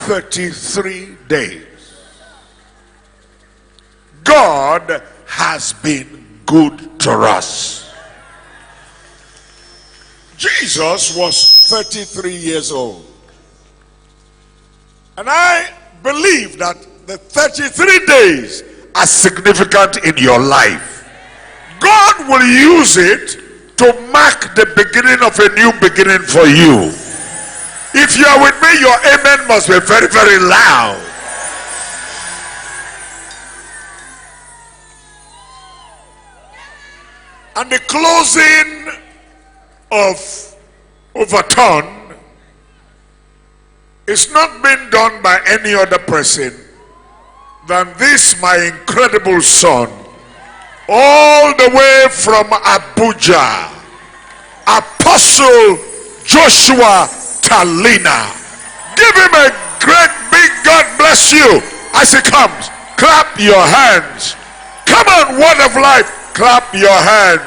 33 days. God has been good to us. Jesus was 33 years old. And I believe that the 33 days are significant in your life. God will use it to mark the beginning of a new beginning for you. If you are with me, your amen must be very, very loud. And the closing of OVERTURN is not being done by any other person than this, my incredible son, all the way from Abuja, Apostle Joshua Talena. Give him a great big God bless you as he comes. Clap your hands. Come on, Word of Life, clap your hands.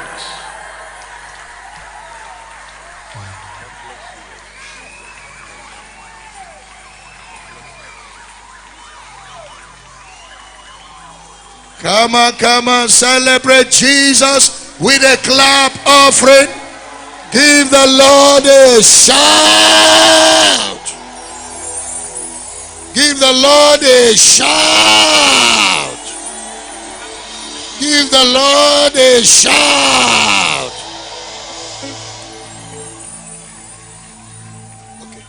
Come on, celebrate Jesus with a clap offering. Give the Lord a shout. Give the Lord a shout. Give the Lord a shout. Okay.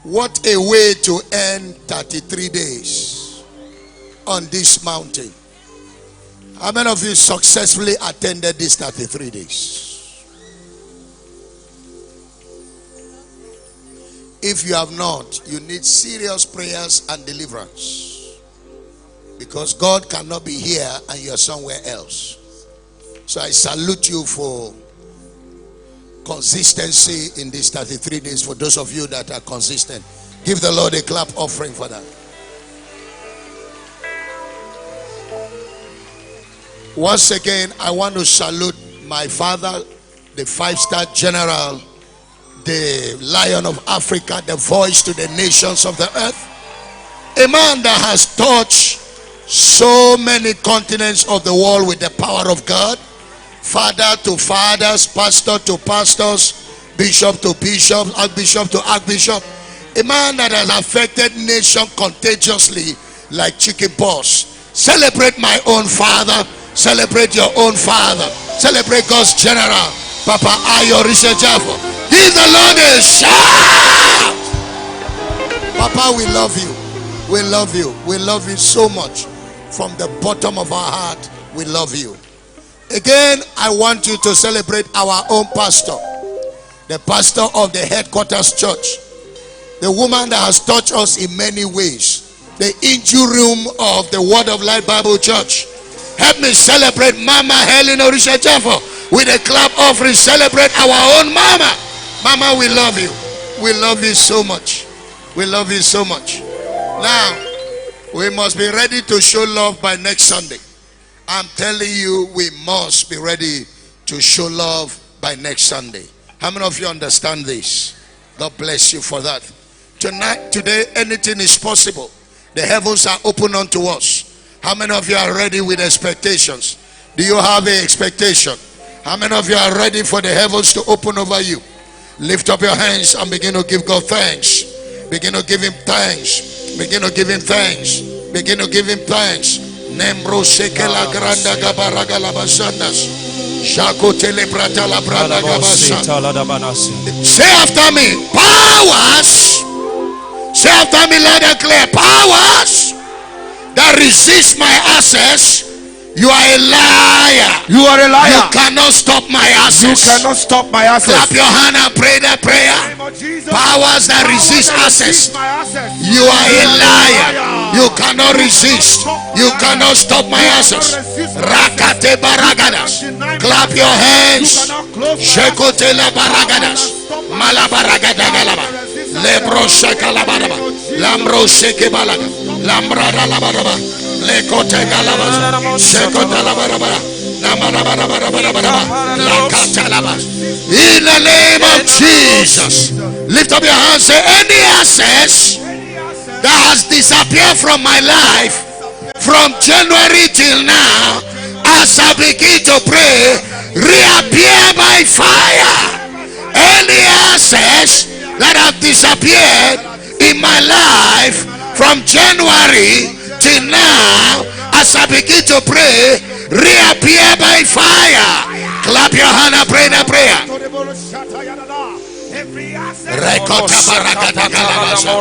What a way to end 33 days on this mountain. How many of you successfully attended these 33 days? If you have not, you need serious prayers and deliverance, because God cannot be here and you are somewhere else. So I salute you for consistency in these 33 days. For those of you that are consistent, give the Lord a clap offering for that. Once again, I want to salute my father, the 5-star general, the Lion of Africa, the voice to the nations of the earth. A man that has touched so many continents of the world with the power of God. Father to fathers, pastor to pastors, bishop to bishop, archbishop to archbishop. A man that has affected nation contagiously like chicken pox. Celebrate my own father. Celebrate your own father. Celebrate God's general, Papa Ayo Risejafo. Give the Lord a shout. Papa, we love you. We love you. We love you so much. From the bottom of our heart, we love you. Again, I want you to celebrate our own pastor, the pastor of the headquarters church, the woman that has touched us in many ways, the injury room of the Word of Life Bible Church. Help me celebrate Mama Helen Orisha Jaffa with a clap offering. Celebrate our own Mama. Mama, we love you. We love you so much. We love you so much. Now, we must be ready to show love by next Sunday. I'm telling you, we must be ready to show love by next Sunday. How many of you understand this? God bless you for that. Today, anything is possible. The heavens are open unto us. How many of you are ready with expectations? Do you have an expectation? How many of you are ready for the heavens to open over you? Lift up your hands and begin to give God thanks. Begin to give him thanks. Begin to give him thanks. Begin to give him thanks. Nembro sekela granda gabaraga labasandas. Jako telebrata la branda gabasan. Say after me, powers. Say after me loud and clear, powers that resist my access, you are a liar. You are a liar. You cannot stop my access. You cannot stop my access. Clap your hand and pray that prayer. Powers that resist access, you are a liar. You cannot resist. You cannot stop my access. Rakate baragadas. Clap your hands. Shekote la baragadas. Malabaragada galaba. Lebro shekalabaraba. Lambro shekebalaga. Lambrada labaraba. Lekote galaba. Shekota labaraba. In the name of Jesus, Lift up your hands. Say, any access that has disappeared from my life from January till now, as I begin to pray, reappear by fire. Any access that have disappeared in my life from January till now, as I begin to pray, reappear by fire. Clap your hand and pray the prayer. Rekota baragada galabasa.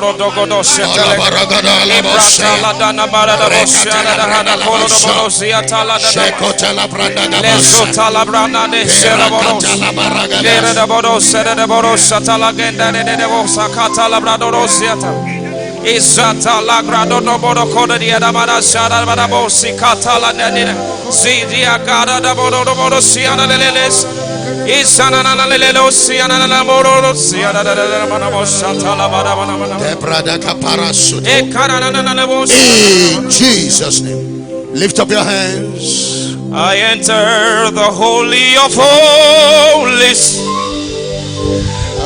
Ola baragada galabasa. Shekota la branda galabasa. Rekota la baragada. Isata la grado no bodo koda di adamana shada badabo sikata la nadina zidia gada da bodo no bodo siana leles isana na lelo siana na bodo siana da manabo shata la badabana Debrada kaparasu. e karana na lebo. In Jesus' name, lift up your hands. I enter the holy of holies.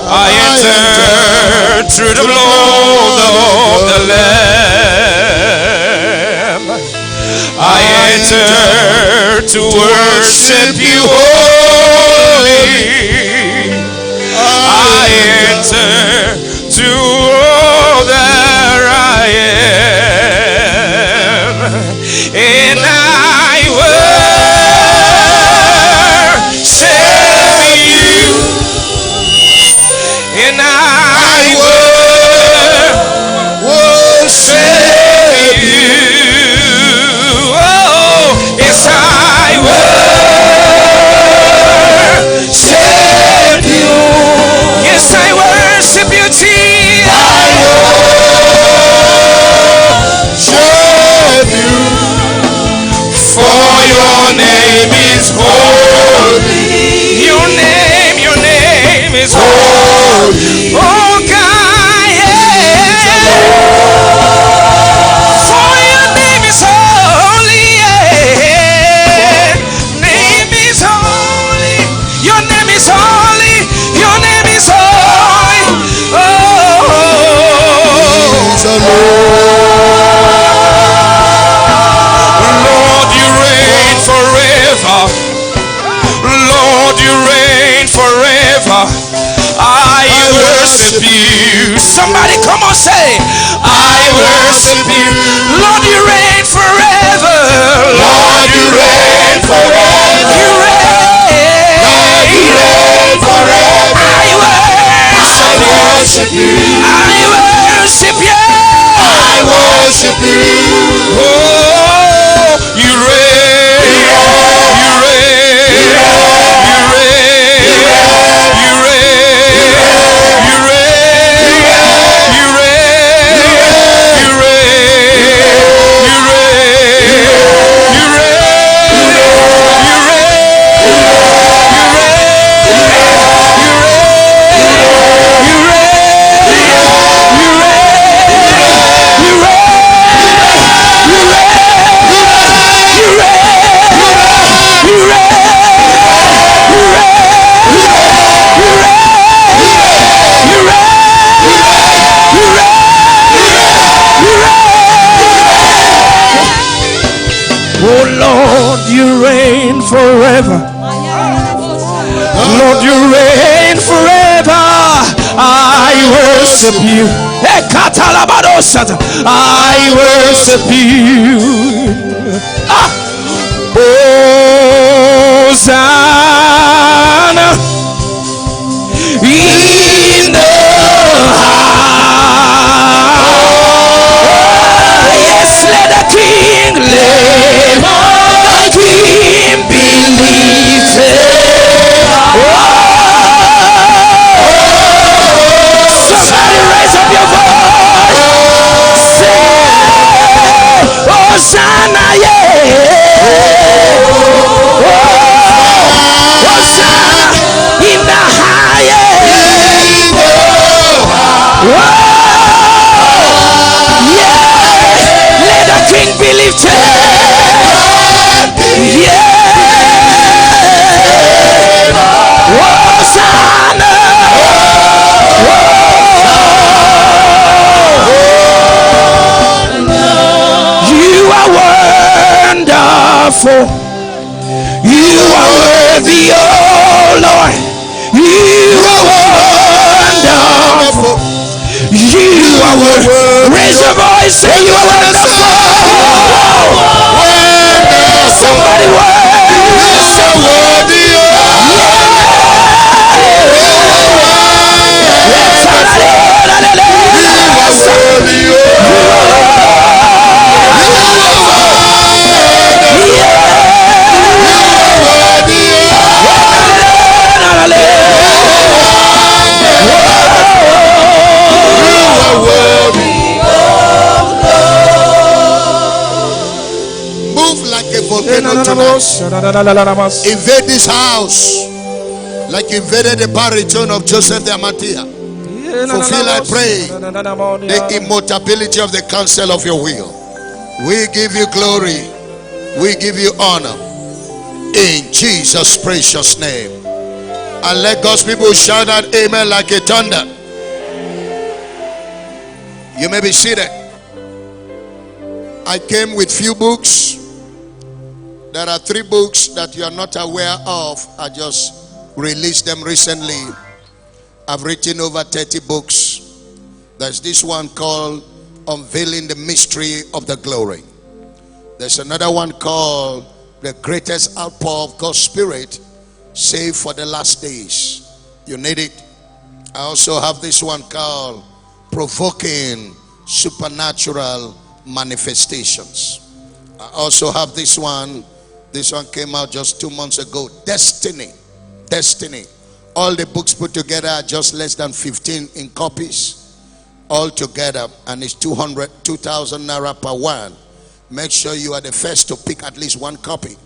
I enter through the blood of the Lamb. I enter to worship you holy. I enter to all that I am, and I worship you. And I worship you. Oh, yes, I worship you. Yes, I worship you, Jesus. I worship you. For your name is holy. Your name is holy. Oh God, yeah. For your name is holy, yeah. Name is holy. Your name is holy. Your name is holy. Oh, Lord, you reign forever. Lord, you reign forever. I worship you. Somebody come on, say, I worship you. Lord, you reign forever. Lord, you reign forever. You reign. Lord, you reign forever. I worship you. I worship you. I worship you. Oh, you reign. You reign. You reign. You reign. Oh Lord, you reign forever. Lord, you reign forever. I worship you. I worship you. Hosanna in the house. Yes, let the King live. The King be lifted. Somebody raise up your voice. Say, Hosanna, yeah. wonderful. You are worthy, oh Lord. You are wonderful. You are worthy. Raise your voice, say you are wonderful. Somebody worthy. Move like a volcano tonight. Invade this house like you invaded the baritone of Joseph the Arimathea. Fulfill, I pray, the immutability of the counsel of your will. We give you glory. We give you honor. In Jesus' precious name. And let God's people shout out amen like a thunder. You may be seated. I came with few books. There are 3 books that you are not aware of. I just released them recently. I've written over 30 books. There's this one called Unveiling the Mystery of the Glory. There's another one called The Greatest Outpour of God's Spirit, Save for the Last Days. You need it. I also have this one called Provoking Supernatural Manifestations. I also have this one. This one came out just 2 months ago. Destiny. All the books put together are just less than 15 in copies all together, and it's 2,000 naira per one. Make sure you are the first to pick at least one copy.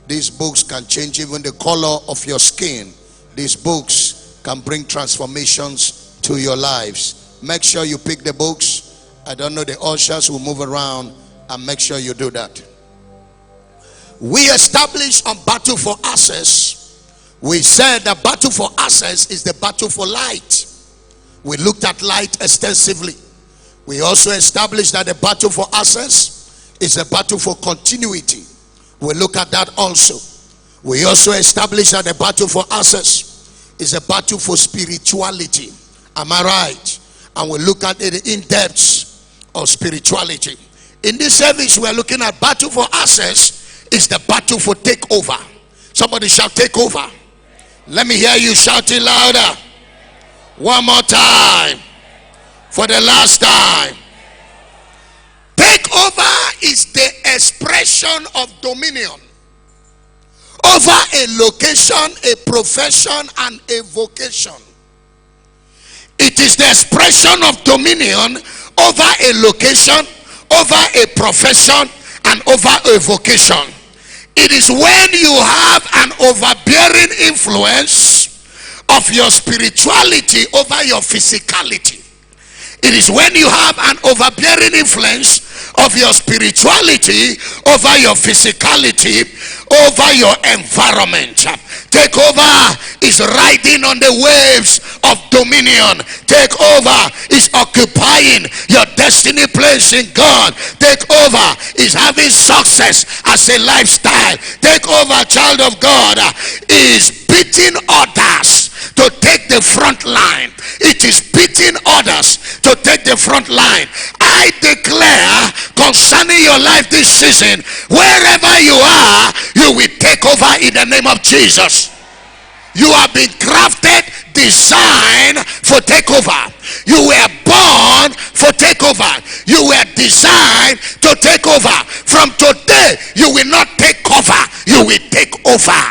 These books can change even the color of your skin. These books can bring transformations to your lives. Make sure you pick the books. I don't know, the ushers will move around and make sure you do that. We established on battle for access. We said the battle for access is the battle for light. We looked at light extensively. We also established that the battle for access is a battle for continuity. We look at that also. We also established that the battle for access is a battle for spirituality. Am I right? And we look at the in-depths of spirituality. In this service, we are looking at battle for access is the battle for takeover. Somebody shout takeover. Let me hear you shout it louder. One more time. For the last time. Takeover is the expression of dominion over a location, a profession, and a vocation. It is the expression of dominion over a location, over a profession, and over a vocation. It is when you have an overbearing influence of your spirituality over your physicality. It is when you have an overbearing influence of your spirituality over your physicality, over your environment. Takeover is riding on the waves of dominion. Takeover is occupying your destiny place in God. Takeover is having success as a lifestyle. Takeover, child of God, is beating others to take the front line. It is beating others to take the front line. I declare concerning your life this season, wherever you are, you will take over in the name of Jesus. You have been crafted, designed for takeover. You were born for takeover. You were designed to take over. From today, you will not take cover, you will take over.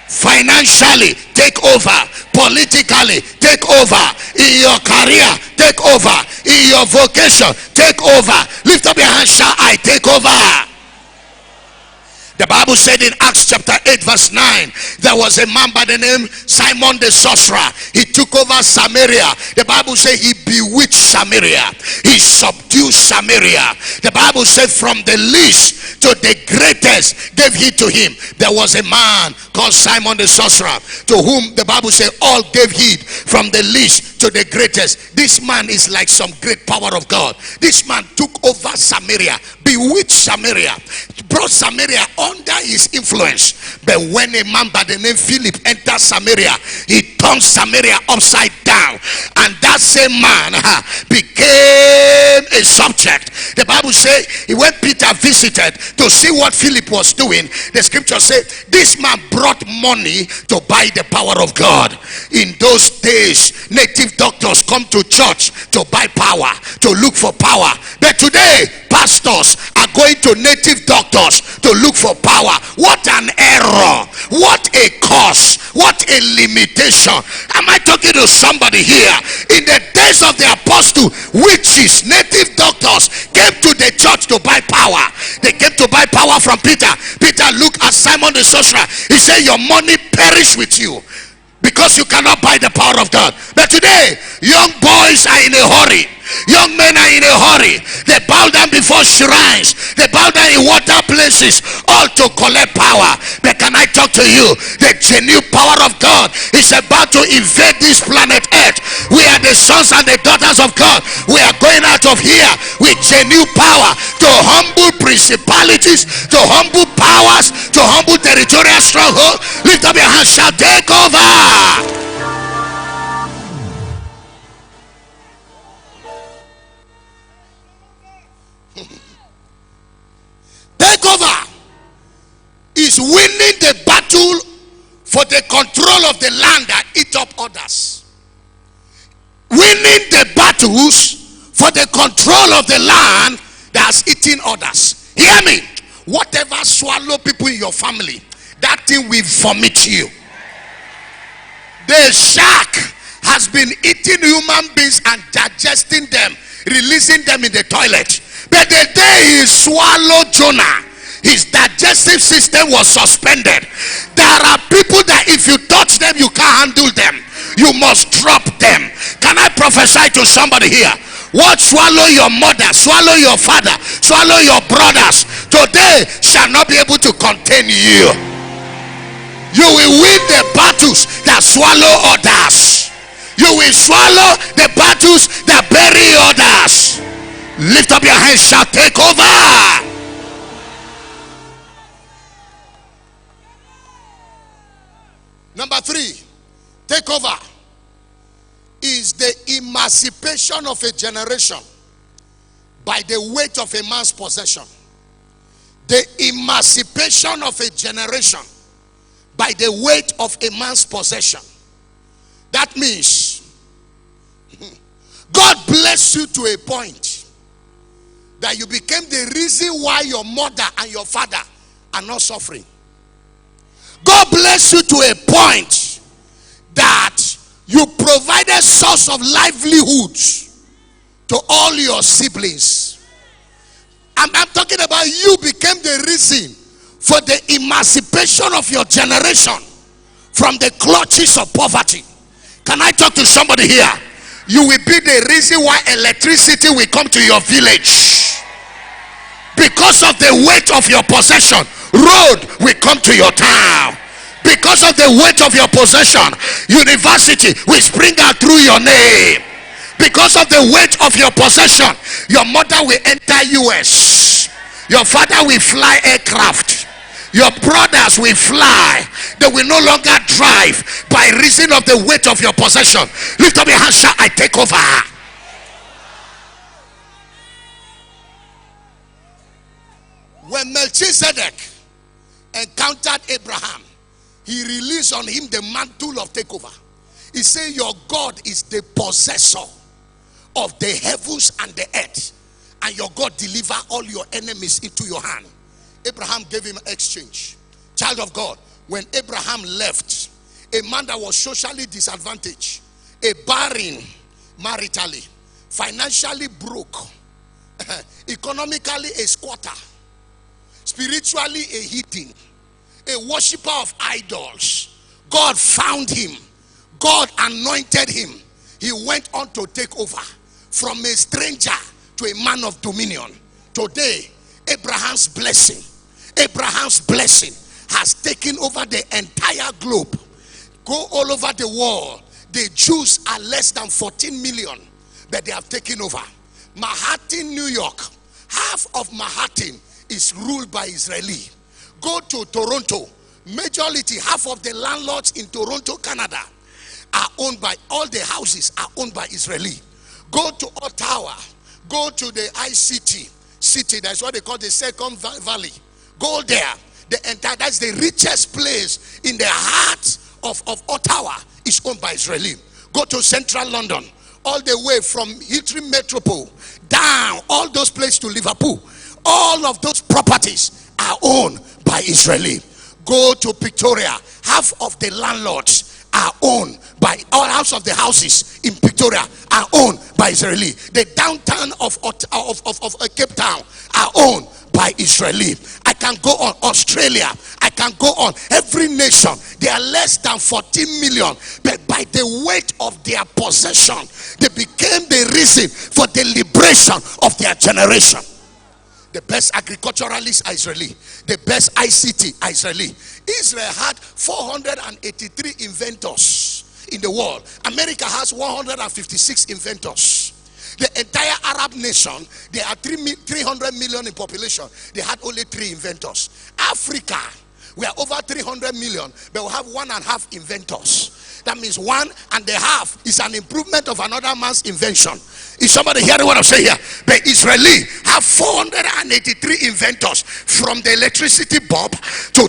Financially, take over. Politically, take over. In your career, take over. In your vocation, take over. Lift up your hand, shout, I take over. The Bible said in Acts chapter 8 verse 9, there was a man by the name Simon the sorcerer. He took over Samaria. The Bible said he bewitched Samaria. he subdued Samaria. The Bible said from the least to the greatest gave heed to him. There was a man called Simon the sorcerer, to whom the Bible said all gave heed, from the least to the greatest. This man is like some great power of God. This man took over Samaria, bewitched Samaria, brought Samaria under his influence. But when a man by the name Philip entered Samaria, he turned Samaria upside down, and that same man became a subject. The Bible says when Peter visited to see what Philip was doing, the scripture said this man brought money to buy the power of God. In those days, native doctors come to church to buy power, to look for power. But today, pastors are going to native doctors to look for power. What an error! What a curse! What a limitation! Am I talking to somebody here? In the days of the apostle, witches, native doctors came to the church to buy power. They came to buy power from Peter. Peter looked at Simon the sorcerer. He said, your money perish with you, because you cannot buy the power of God. But today, young boys are in a hurry. Young men are in a hurry. They bow down before shrines. They bow down in water places, all to collect power. But can I talk to you? The genuine power of God is about to invade this planet Earth. We are the sons and the daughters of God. We are going out of here with genuine power to humble principalities, to humble powers, to humble territorial stronghold. Lift up your hands, shall take over. Takeover is winning the battle for the control of the land that eat up others. Winning the battles for the control of the land that's eating others. Hear me. Whatever swallow people in your family, that thing will vomit you. The shark has been eating human beings and digesting them, releasing them in the toilet. But the day he swallowed Jonah, his digestive system was suspended. There are people that if you touch them, you can't handle them. You must drop them. Can I prophesy to somebody here? What swallow your mother, swallow your father, swallow your brothers, today shall not be able to contain you. You will win the battles that swallow others. You will swallow the battles that bury others. Lift up your hands, shall take over. Number 3, take over is the emancipation of a generation by the weight of a man's possession. The emancipation of a generation by the weight of a man's possession. That means God bless you to a point that you became the reason why your mother and your father are not suffering. God bless you to a point that you provided source of livelihoods to all your siblings. I'm talking about you became the reason for the emancipation of your generation from the clutches of poverty. Can I talk to somebody here? You will be the reason why electricity will come to your village. Because of the weight of your possession, road will come to your town. Because of the weight of your possession, university will spring out through your name. Because of the weight of your possession, your mother will enter US. Your father will fly aircraft. Your brothers will fly. They will no longer drive by reason of the weight of your possession. Lift up your hands, shout, I take over. When Melchizedek encountered Abraham, he released on him the mantle of takeover. He said, your God is the possessor of the heavens and the earth, and your God deliver all your enemies into your hand. Abraham gave him exchange. Child of God, when Abraham left, a man that was socially disadvantaged, a barren maritally, financially broke, economically a squatter, spiritually a heathen, a worshiper of idols, God found him. God anointed him. He went on to take over from a stranger to a man of dominion. Today, Abraham's blessing has taken over the entire globe. Go all over the world. The Jews are less than 14 million, but they have taken over. Manhattan, New York, half of Manhattan is ruled by Israeli. Go to Toronto, majority, half of the landlords in Toronto, Canada, are owned by, all the houses are owned by Israeli. Go to Ottawa, go to the ICT city, that's what they call the Second Valley. Go there, that's the richest place in the heart of Ottawa is owned by Israeli. Go to central London, all the way from Hilton Metropole down, all those places to Liverpool, all of those properties are owned by Israeli. Go to Victoria, half of the landlords are owned by, all half of the houses in Victoria are owned by Israeli. The downtown of Cape Town are owned by Israeli. I can go on. Australia, I can go on. Every nation, they are less than 14 million, but by the weight of their possession, they became the reason for the liberation of their generation. The best agriculturalists are Israeli. The best ICT are Israeli. Israel had 483 inventors in the world. America has 156 inventors. The entire Arab nation, they are 300 million in population. They had only 3 inventors. Africa, we are over 300 million, but we have 1.5 inventors. That means 1.5 is an improvement of another man's invention. Is somebody hearing what I'm saying here? The Israeli have 483 inventors, from the electricity bulb to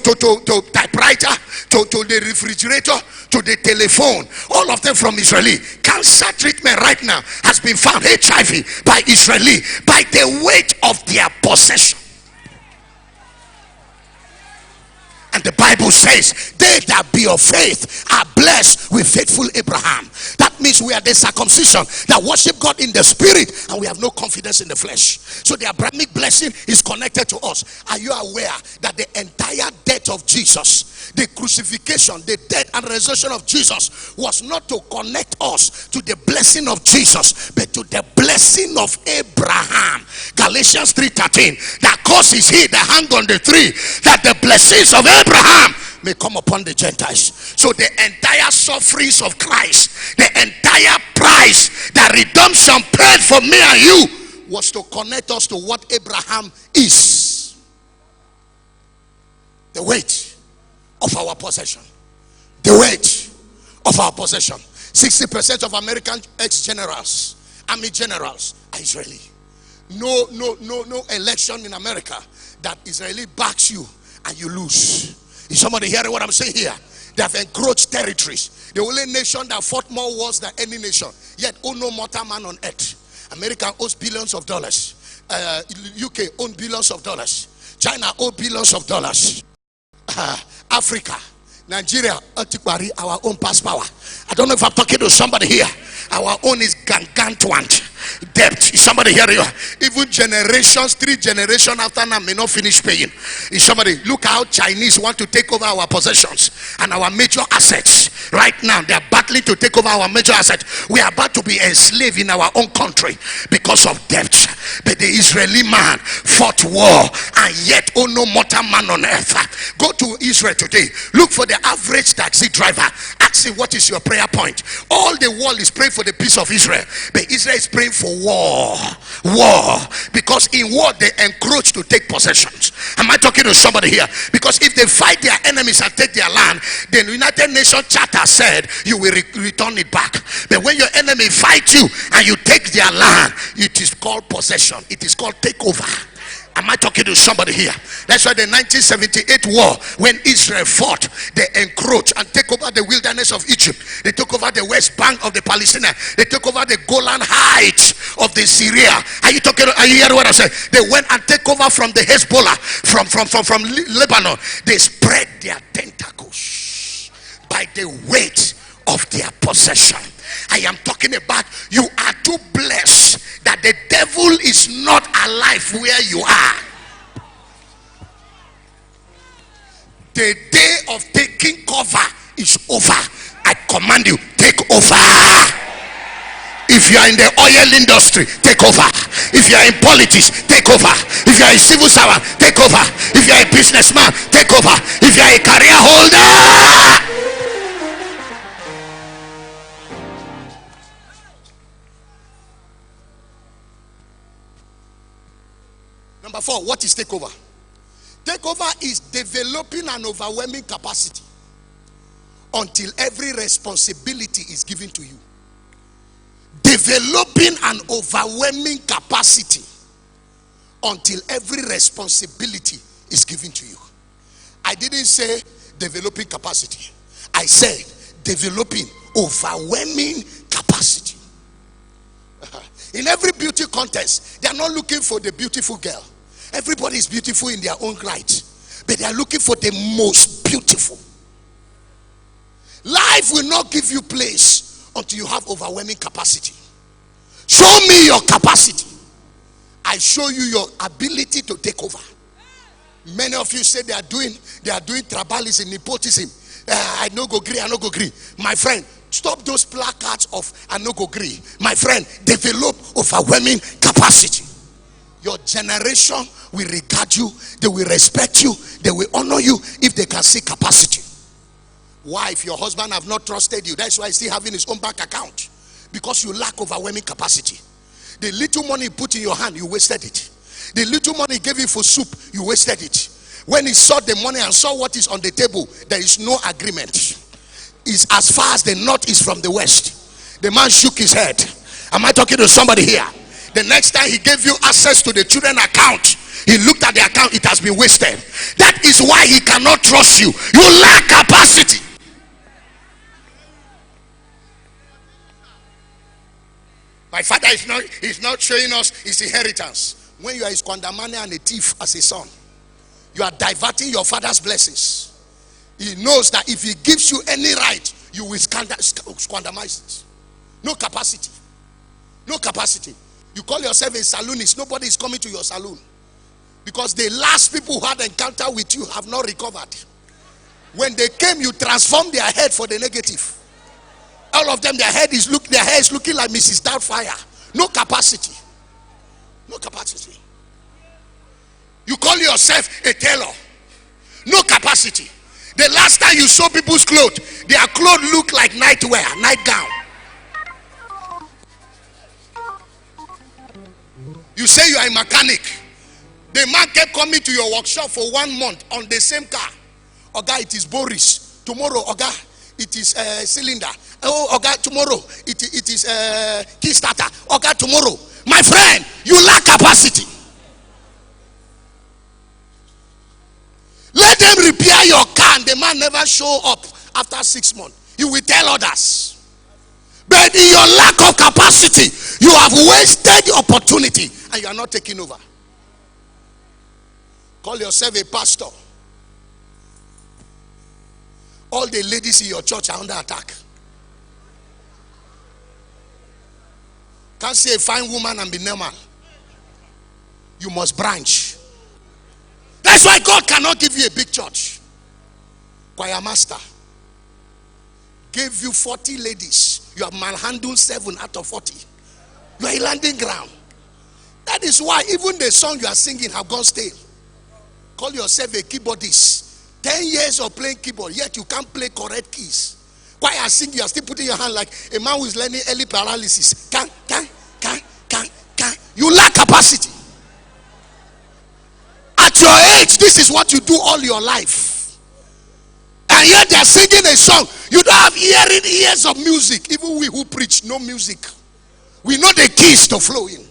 typewriter to the refrigerator to the telephone. All of them from Israeli. Cancer treatment right now has been found, HIV, by Israeli, by the weight of their possession. And the Bible says, they that be of faith are blessed with faithful Abraham. That means we are the circumcision that worship God in the spirit, and we have no confidence in the flesh. So the Abrahamic blessing is connected to us. Are you aware that the entire death of Jesus, the crucifixion, the death and resurrection of Jesus, was not to connect us to the blessing of Jesus, but to the blessing of Abraham? Galatians 3:13, that causes he that hang on the tree, that the blessings of Abraham may come upon the Gentiles. So the entire sufferings of Christ, the entire price that redemption paid for me and you, was to connect us to what Abraham is. The weight of our possession. The weight of our possession. 60% of American ex-generals, army generals, are Israeli. No election in America that Israeli backs you and you lose. Is somebody hearing what I'm saying here? They have encroached territories. The only nation that fought more wars than any nation, yet own no mortal man on earth. America owes billions of dollars. UK owns billions of dollars. China owes billions of dollars. Africa, Nigeria, our own past power. I don't know if I'm talking to somebody here. Our own is gargantuan debt. Is somebody hearing you? Even generations, 3 generations after now may not finish paying. Is somebody? Look how Chinese want to take over our possessions and our major assets. Right now they are battling to take over our major assets. We are about to be enslaved in our own country because of debt. But the Israeli man fought war, and yet no mortal man on earth. Go to Israel today. Look for the average taxi driver. Ask him, what is your prayer point? All the world is praying for the peace of Israel, but Israel is praying for war. Because in war they encroach to take possessions. Am I talking to somebody here? Because if they fight their enemies and take their land, the United Nations Charter said you will return it back. But when your enemy fights you and you take their land, it is called possession. It is called takeover. Am I talking to somebody here? That's why the 1978 war, when Israel fought, they encroached and take over the wilderness of Egypt. They took over the west bank of the Palestine. They took over the Golan Heights of the Syria. Are you hearing what I said? They went and take over from the Hezbollah, from Lebanon. They spread their tentacles by the weight of their possession. I am talking about, you are too blessed that the devil is not alive where you are. The day of taking cover is over. I command you, take over. If you are in the oil industry, take over. If you are in politics, take over. If you are a civil servant, take over. If you are a businessman, take over. If you are a career holder. Number 4, what is takeover? Takeover is developing an overwhelming capacity until every responsibility is given to you. Developing an overwhelming capacity until every responsibility is given to you. I didn't say developing capacity. I said developing overwhelming capacity. In every beauty contest, they are not looking for the beautiful girl. Everybody is beautiful in their own right, but they are looking for the most beautiful. Life will not give you place until you have overwhelming capacity. Show me your capacity. I show you your ability to take over. Many of you say they are doing tribalism, nepotism. I no go agree, I no go agree. My friend, stop those placards of I no go agree. My friend, develop overwhelming capacity. Your generation will regard you, they will respect you, they will honor you if they can see capacity. Why? If your husband have not trusted you, that's why he's still having his own bank account. Because you lack overwhelming capacity. The little money he put in your hand, you wasted it. The little money he gave you for soup, you wasted it. When he saw the money and saw what is on the table, there is no agreement. It's as far as the north is from the west. The man shook his head. Am I talking to somebody here? The next time he gave you access to the children account, he looked at the account, it has been wasted. That is why he cannot trust you. You lack capacity. My father is not showing us his inheritance. When you are a squanderman and a thief as a son, you are diverting your father's blessings. He knows that if he gives you any right, you will squandermize it. No capacity. No capacity. You call yourself a saloonist, nobody is coming to your saloon. Because the last people who had encounter with you have not recovered. When they came, you transformed their head for the negative. All of them, their hair is looking like Mrs. Doubtfire. No capacity. No capacity. You call yourself a tailor. No capacity. The last time you saw people's clothes, their clothes look like nightwear, nightgown. You say you are a mechanic. The man kept coming to your workshop for 1 month on the same car. Oga, it is Boris. Tomorrow, Oga, it is cylinder. Oh, Oga, tomorrow it is Kickstarter. Oga, tomorrow. My friend, you lack capacity. Let them repair your car and the man never show up after 6 months. He will tell others. But in your lack of capacity, you have wasted the opportunity and you are not taking over. Call yourself a pastor. All the ladies in your church are under attack. Can't see a fine woman and be normal. You must branch. That's why God cannot give you a big church. Choir master gave you 40 ladies. You have manhandled 7 out of 40. You are a landing ground. That is why even the song you are singing have gone stale. Call yourself a keyboardist. 10 years of playing keyboard, yet you can't play correct keys. While you are singing, you are still putting your hand like a man who is learning early paralysis. Can. You lack capacity. At your age, this is what you do all your life. And yet they are singing a song. You don't have ears of music. Even we who preach, no music. We know the keys to flow in.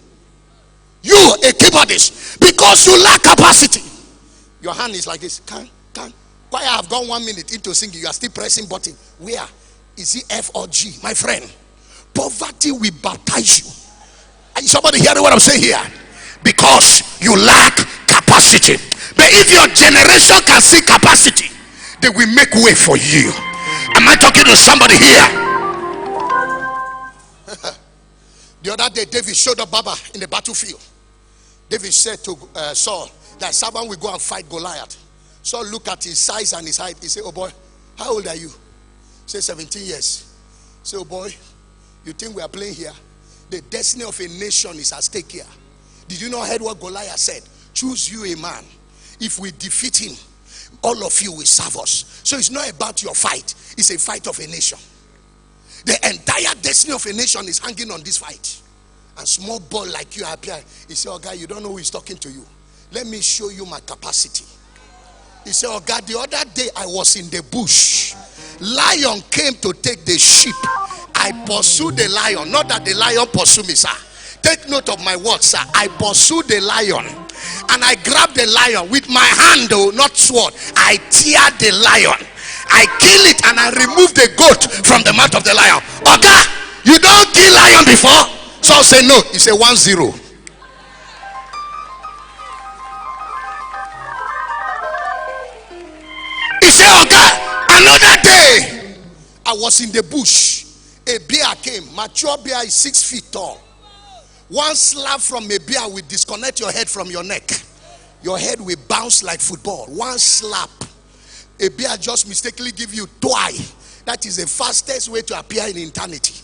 You, a keyboardist, because you lack capacity. Your hand is like this. Why I have gone 1 minute into singing, you are still pressing button. Where? Is it F or G? My friend, poverty will baptize you. Are somebody hearing what I'm saying here? Because you lack capacity. But if your generation can see capacity, they will make way for you. Am I talking to somebody here? The other day, David showed up Baba in the battlefield. David said to Saul, that servant will go and fight Goliath. Saul looked at his size and his height. He said, oh boy, how old are you? He said, 17 years. He said, oh boy, you think we are playing here? The destiny of a nation is at stake here. Did you not hear what Goliath said? Choose you a man. If we defeat him, all of you will serve us. So it's not about your fight. It's a fight of a nation. The entire destiny of a nation is hanging on this fight. And small boy like you appear. He said, oh God, you don't know who is talking to you. Let me show you my capacity. He said, oh God, the other day I was in the bush. Lion came to take the sheep. I pursued the lion. Not that the lion pursued me, sir. Take note of my words, sir. I pursued the lion. And I grabbed the lion with my hand, though, not sword. I tear the lion. I kill it and I remove the goat from the mouth of the lion. Oga, you don't kill lion before? So I say no. He said 1-0. He said, Oga, another day I was in the bush. A bear came. Mature bear is 6 feet tall. One slap from a bear will disconnect your head from your neck. Your head will bounce like football. One slap. A bear just mistakenly give you twice. That is the fastest way to appear in eternity.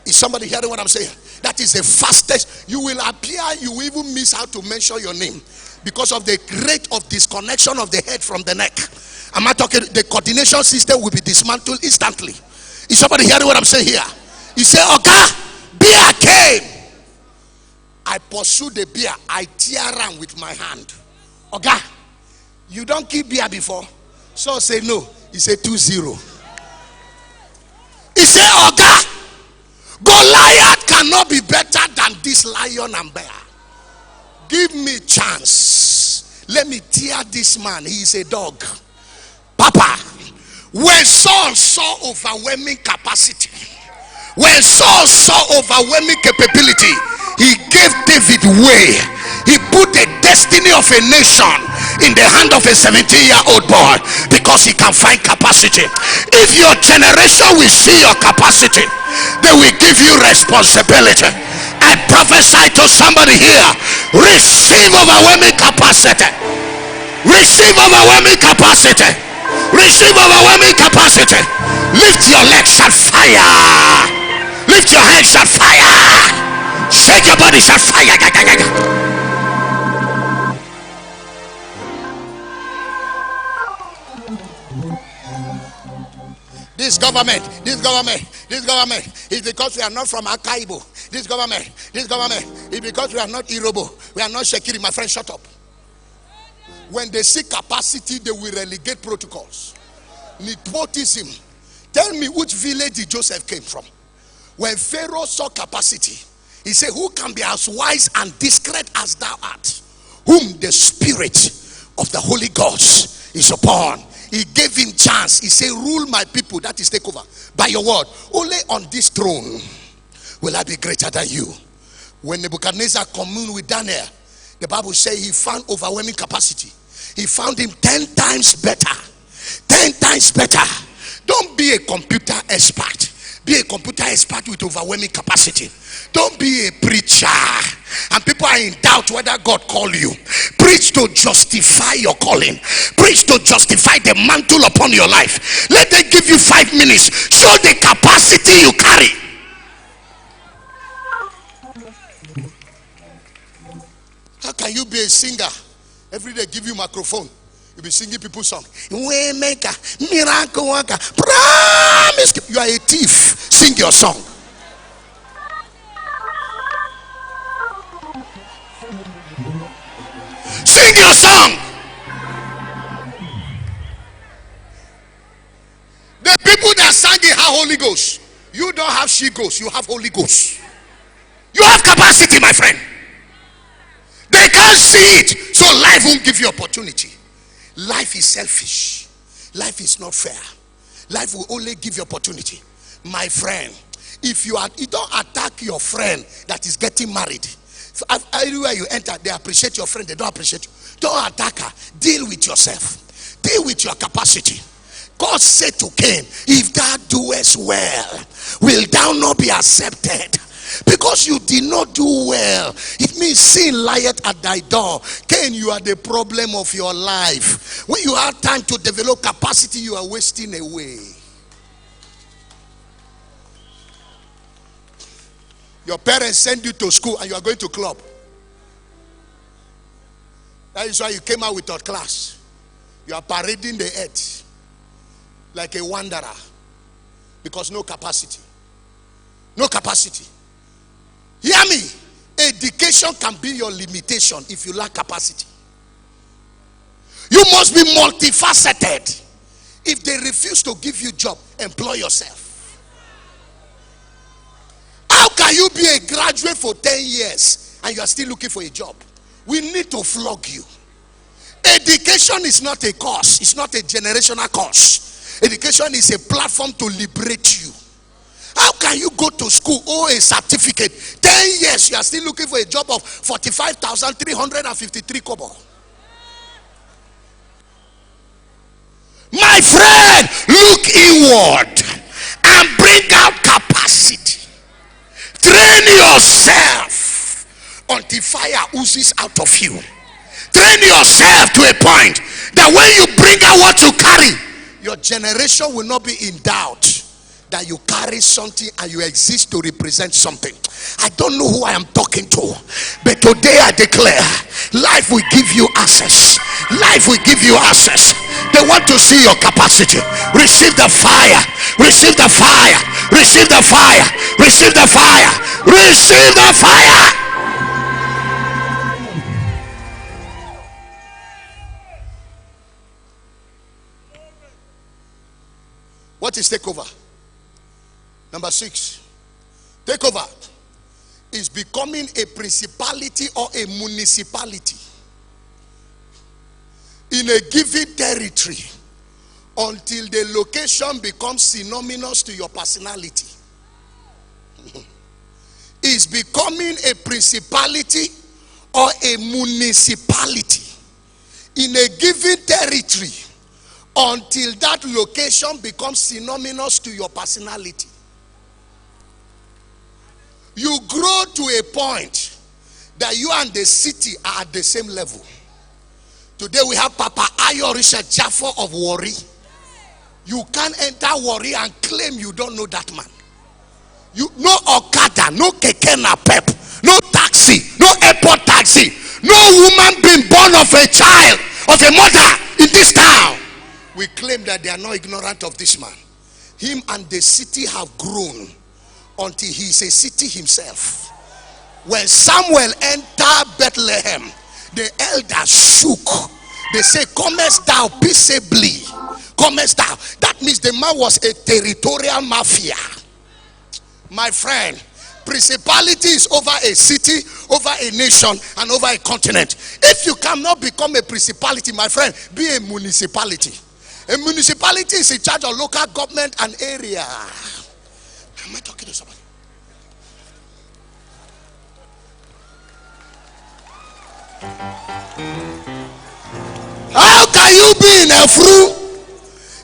Is somebody hearing what I'm saying? That is the fastest. You will appear, you will even miss how to mention your name because of the rate of disconnection of the head from the neck. Am I talking? The coordination system will be dismantled instantly. Is somebody hearing what I'm saying here? He said, Oga, bear came. I pursued the bear. I tear him with my hand. Oga, you don't keep bear before? So say no. He said 2-0. He said, Oga, Goliath cannot be better than this lion and bear. Give me chance. Let me tear this man. He is a dog. Papa, when Saul saw overwhelming capacity, when Saul saw overwhelming capability, he gave David way. He put the destiny of a nation in the hand of a 17-year-old boy because he can find capacity. If your generation will see your capacity, they will give you responsibility. I prophesy to somebody here, receive overwhelming capacity. Receive overwhelming capacity. Receive overwhelming capacity. Lift your legs and fire. Lift your hands and fire. Shake your body and fire. This government is because we are not from Akaibo. This government is because we are not Irobo. We are not Shekiri. My friend, shut up. When they see capacity, they will relegate protocols. Nepotism. Tell me which village Joseph came from. When Pharaoh saw capacity, he said, who can be as wise and discreet as thou art, whom the spirit of the Holy Ghost is upon? He gave him chance. He said, rule my people. That is takeover. By your word. Only on this throne will I be greater than you. When Nebuchadnezzar communed with Daniel, the Bible says he found overwhelming capacity. He found him 10 times better. 10 times better. Don't be a computer expert. Be a computer expert with overwhelming capacity. Don't be a preacher and people are in doubt whether God called you. Preach to justify your calling. Preach to justify the mantle upon your life. Let them give you 5 minutes. Show the capacity you carry. How can you be a singer? Every day give you microphone. You'll be singing people's song. Waymaker, miracle worker, promise. You are a thief. Sing your song. Sing your song. The people that sang it have Holy Ghost. You don't have she ghost. You have Holy Ghost. You have capacity, my friend. They can't see it, so life won't give you opportunity. Life is selfish. Life is not fair. Life will only give you opportunity. My friend, if you don't attack your friend that is getting married. Everywhere you enter, they appreciate your friend, they don't appreciate you. Don't attack her. Deal with yourself. Deal with your capacity. God said to Cain, if thou doest well, will thou not be accepted? Because you did not do well, it means sin lieth at thy door. Cain, you are the problem of your life. When you have time to develop capacity, you are wasting away. Your parents send you to school and you are going to club. That is why you came out with third class. You are parading the earth like a wanderer because no capacity. No capacity. Hear me. Education can be your limitation if you lack capacity. You must be multifaceted. If they refuse to give you job, employ yourself. How can you be a graduate for 10 years and you are still looking for a job? We need to flog you. Education is not a course. It's not a generational course. Education is a platform to liberate you. How can you go to school, a certificate, 10 years, you are still looking for a job of 45,353 kobo? My friend, look inward and bring out capacity. Train yourself until fire oozes out of you. Train yourself to a point that when you bring out what you carry, your generation will not be in doubt that you carry something and you exist to represent something. I don't know who I am talking to, but today I declare life will give you access. Life will give you access. They want to see your capacity. Receive the fire. Receive the fire. Receive the fire. Receive the fire. Receive the fire. What is takeover? Number 6. Takeover is becoming a principality or a municipality in a given territory until the location becomes synonymous to your personality. Is becoming a principality or a municipality in a given territory until that location becomes synonymous to your personality. You grow to a point that you and the city are at the same level. Today we have Papa Ayo Richard Jaffo of Warri. You can't enter Warri and claim you don't know that man. You no Okada, no Keke Napep, no taxi, no airport taxi, no woman being born of a child, of a mother in this town. We claim that they are not ignorant of this man. Him and the city have grown until he is a city himself. When Samuel entered Bethlehem, the elders shook. They say, comest thou peaceably? Comest thou? That means the man was a territorial mafia. My friend, principality is over a city, over a nation, and over a continent. If you cannot become a principality, my friend, be a municipality. A municipality is in charge of local government and area. Am I talking to somebody? How can you be in a fruit?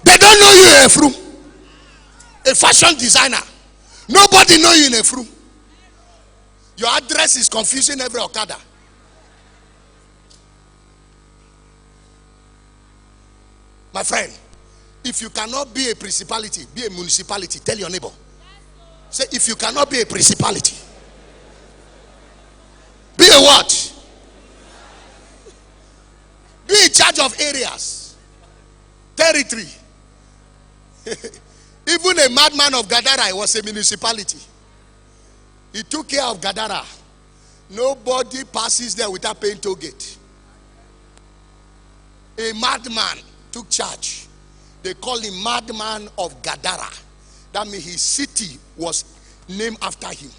They don't know you in a fruit. A fashion designer. Nobody know you in a fruit. Your address is confusing every Okada. My friend, if you cannot be a principality, be a municipality. Tell your neighbor. Say, if you cannot be a principality, be a what? Be in charge of areas, territory. Even a madman of Gadara was a municipality. He took care of Gadara. Nobody passes there without paying toll gate. A madman took charge. They call him madman of Gadara. That means his city was named after him.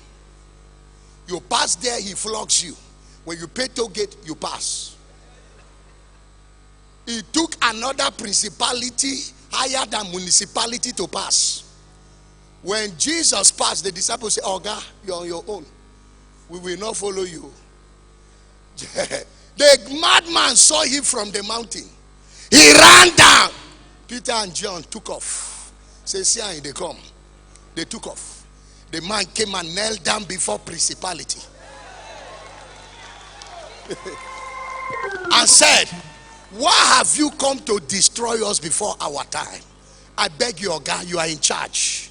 You pass there, he flogs you. When you pay toll gate, you pass. He took another principality higher than municipality to pass. When Jesus passed, the disciples said, "Oh God, you're on your own. We will not follow you." The madman saw him from the mountain. He ran down. Peter and John took off. Say, "See, they come." They took off. The man came and knelt down before principality and said, "Why have you come to destroy us before our time? I beg you, God, you are in charge.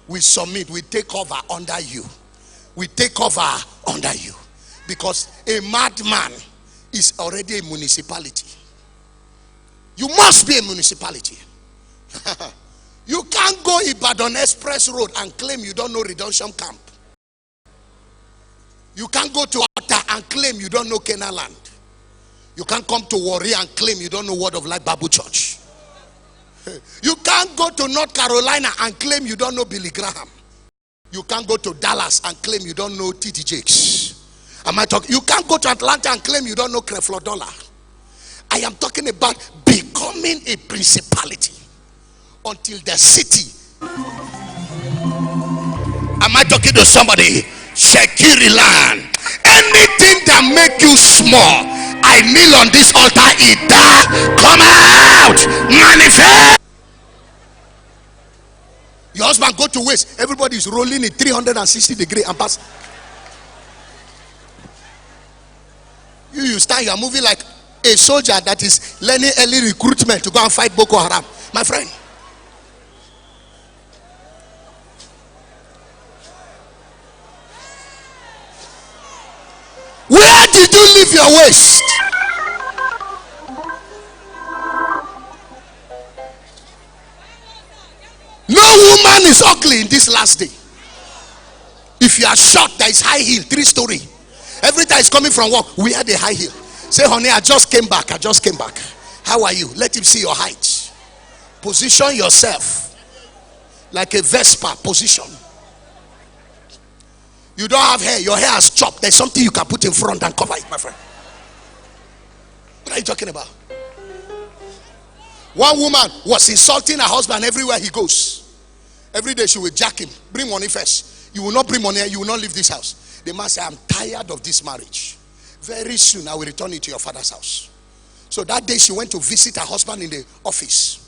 We submit, we take over under you. we take over under you. Because a madman is already a municipality. You must be a municipality. You can't go Ibadan Express Road and claim you don't know Redemption Camp. You can't go to Ota and claim you don't know Canaan Land. You can't come to Warrior and claim you don't know Word of Life Bible Church. You can't go to North Carolina and claim you don't know Billy Graham. You can't go to Dallas and claim you don't know T.D. Jakes. Am I talking? You can't go to Atlanta and claim you don't know Creflo Dollar. I am talking about becoming a principality until the city. Am I talking to somebody? Shekiri land. Anything that make you small, I kneel on this altar. Ida, come out, manifest. Your husband go to waste. Everybody is rolling in 360 degrees and pass. You stand, you are moving like a soldier that is learning early recruitment to go and fight Boko Haram. My friend. Where did you leave your waist? No woman is ugly in this last day. If you are short, there is high heel, 3-story. Every time it's coming from work, we had a high heel. Say, honey, I just came back. How are you? Let him see your height. Position yourself like a Vespa. Position. You don't have hair. Your hair has chopped. There's something you can put in front and cover it, my friend. What are you talking about? One woman was insulting her husband everywhere he goes. Every day she will jack him. Bring money first. You will not bring money. You will not leave this house. The man said, I'm tired of this marriage. Very soon I will return it to your father's house. So that day she went to visit her husband in the office.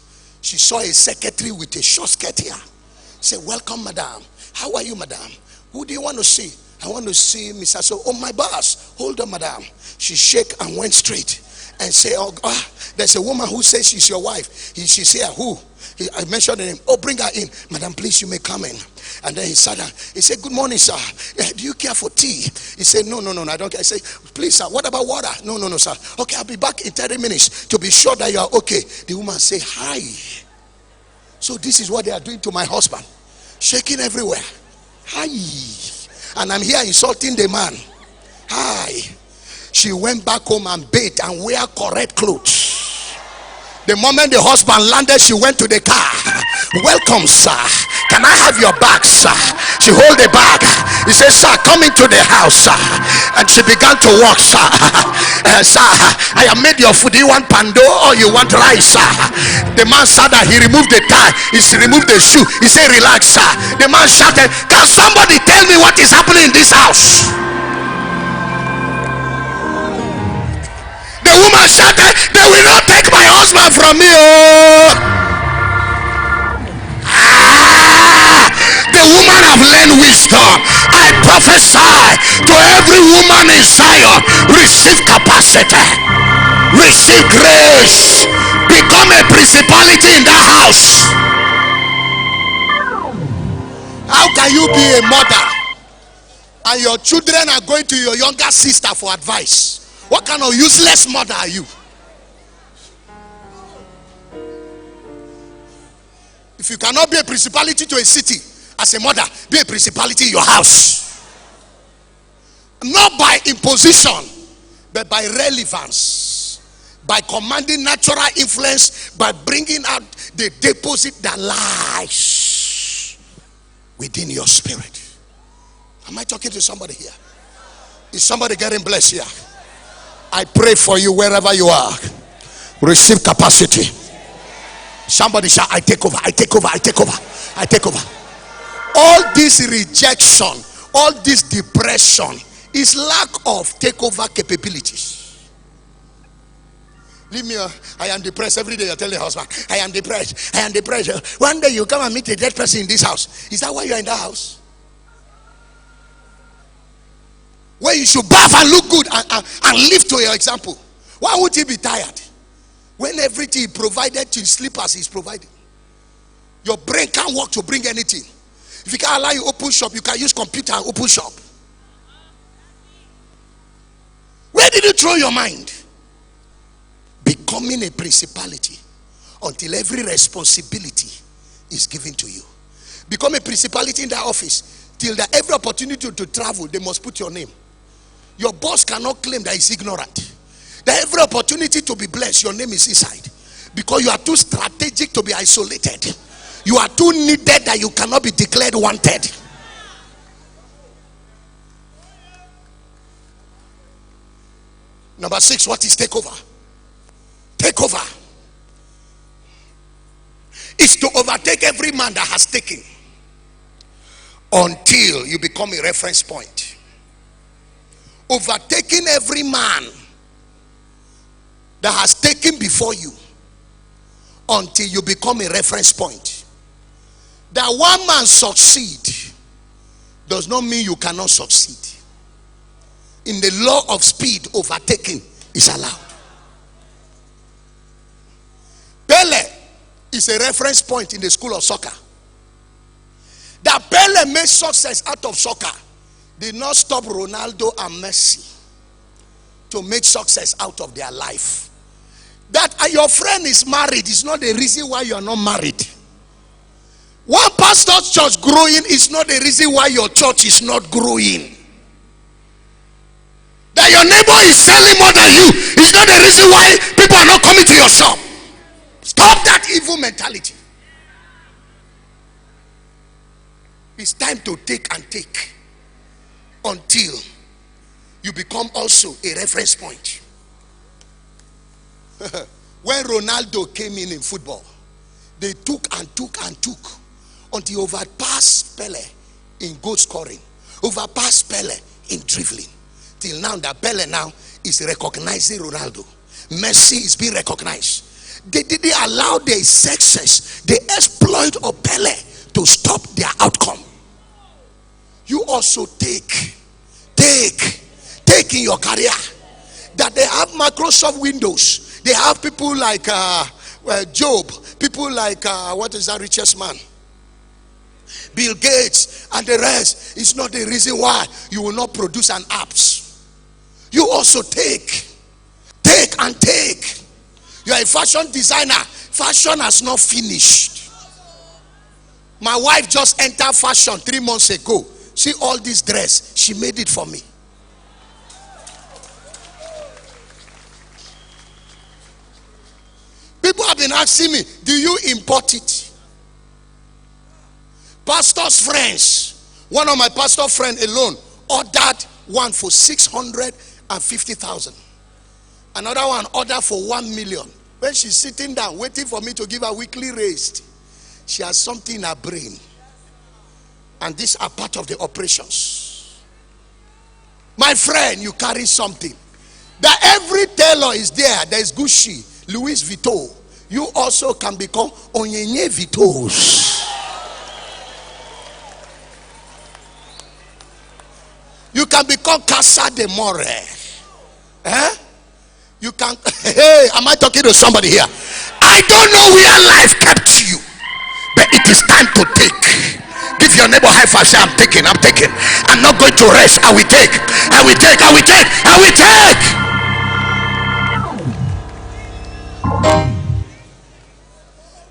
She saw a secretary with a short skirt here. She said, welcome, madam. How are you, madam? Who do you want to see? I want to see Mr. So, oh, my boss. Hold on, madam. She shook and went straight and said, there's a woman who says she's your wife. She said, who? I mentioned the name. Oh, bring her in. Madam, please, you may come in. And then he sat down. He said, good morning, sir. Do you care for tea? He said, no, I don't care. I said, please, sir, what about water? No, sir. Okay, I'll be back in 30 minutes to be sure that you are okay. The woman said, hi. So this is what they are doing to my husband. Shaking everywhere. Hi. And I'm here insulting the man. Hi. She went back home and bathed and wear correct clothes. The moment the husband landed, she went to the car. Welcome, sir. Can I have your bag, sir? She hold the bag. He said, sir, come into the house, sir. And she began to walk, sir. Sir, I have made your food. Do you want pando or you want rice, sir? The man sat down. He removed the tie. He removed the shoe. He said, relax, sir. The man shouted, can somebody tell me what is happening in this house? The woman shouted, they will not take my husband from me. The woman have learned wisdom. I prophesy to every woman in Zion, receive capacity, receive grace, become a principality in that house. How can you be a mother and your children are going to your younger sister for advice? What kind of useless mother are you? If you cannot be a principality to a city as a mother, be a principality in your house. Not by imposition, but by relevance, by commanding natural influence, by bringing out the deposit that lies within your spirit. Am I talking to somebody here? Is somebody getting blessed here? I pray for you wherever you are. Receive capacity. Somebody shout, I take over, I take over, I take over, I take over. All this rejection, all this depression is lack of takeover capabilities. Leave me, I am depressed. Every day I tell the husband, I am depressed, I am depressed. One day you come and meet a dead person in this house. Is that why you are in that house? Where you should bath and look good and live to your example. Why would he be tired? When everything provided to sleepers is provided. Your brain can't work to bring anything. If you can't allow you open shop, you can use computer and open shop. control your mind. Becoming a principality until every responsibility is given to you. Become a principality in the office till that every opportunity to travel, they must put your name. Your boss cannot claim that he's ignorant. That every opportunity to be blessed, your name is inside. Because you are too strategic to be isolated. You are too needed that you cannot be declared wanted. Number 6, what is takeover? Takeover is to overtake every man that has taken until you become a reference point. Overtaking every man that has taken before you until you become a reference point. That one man succeed does not mean you cannot succeed. In the law of speed, overtaking is allowed. Pele is a reference point in the school of soccer. That Pele made success out of soccer did not stop Ronaldo and Messi to make success out of their life. That your friend is married is not the reason why you are not married. One pastor's church growing is not the reason why your church is not growing. That your neighbor is selling more than you is not the reason why people are not coming to your shop. Stop that evil mentality. It's time to take and take until you become also a reference point. When Ronaldo came in football, they took and took and took until he overpassed Pele in goal scoring, overpassed Pele in dribbling. Till now, that Pele now is recognizing Ronaldo. Messi is being recognized. They didn't allow their success, the exploit of Pele to stop their outcome. You also take in your career. That they have Microsoft Windows. They have people like Job, people like what is that richest man? Bill Gates and the rest. It's not the reason why you will not produce an apps. You also take and take. You are a fashion designer. Fashion has not finished. My wife just entered fashion 3 months ago. See all this dress, she made it for me. People have been asking me, do you import it? Pastor's friends, one of my pastor friend alone ordered one for 650,000. Another one ordered for 1 million. When she's sitting down waiting for me to give her weekly raise, she has something in her brain. And these are part of the operations. My friend, you carry something. That every tailor is there. There is Gucci, Louis Vuitton. You also can become Onyenye Vuittons. You can become Casa de More. You can. Hey, am I talking to somebody here? I don't know where life kept you, but it is time to take. Give your neighbor high five. Say, I'm taking. I'm not going to rest. I will take.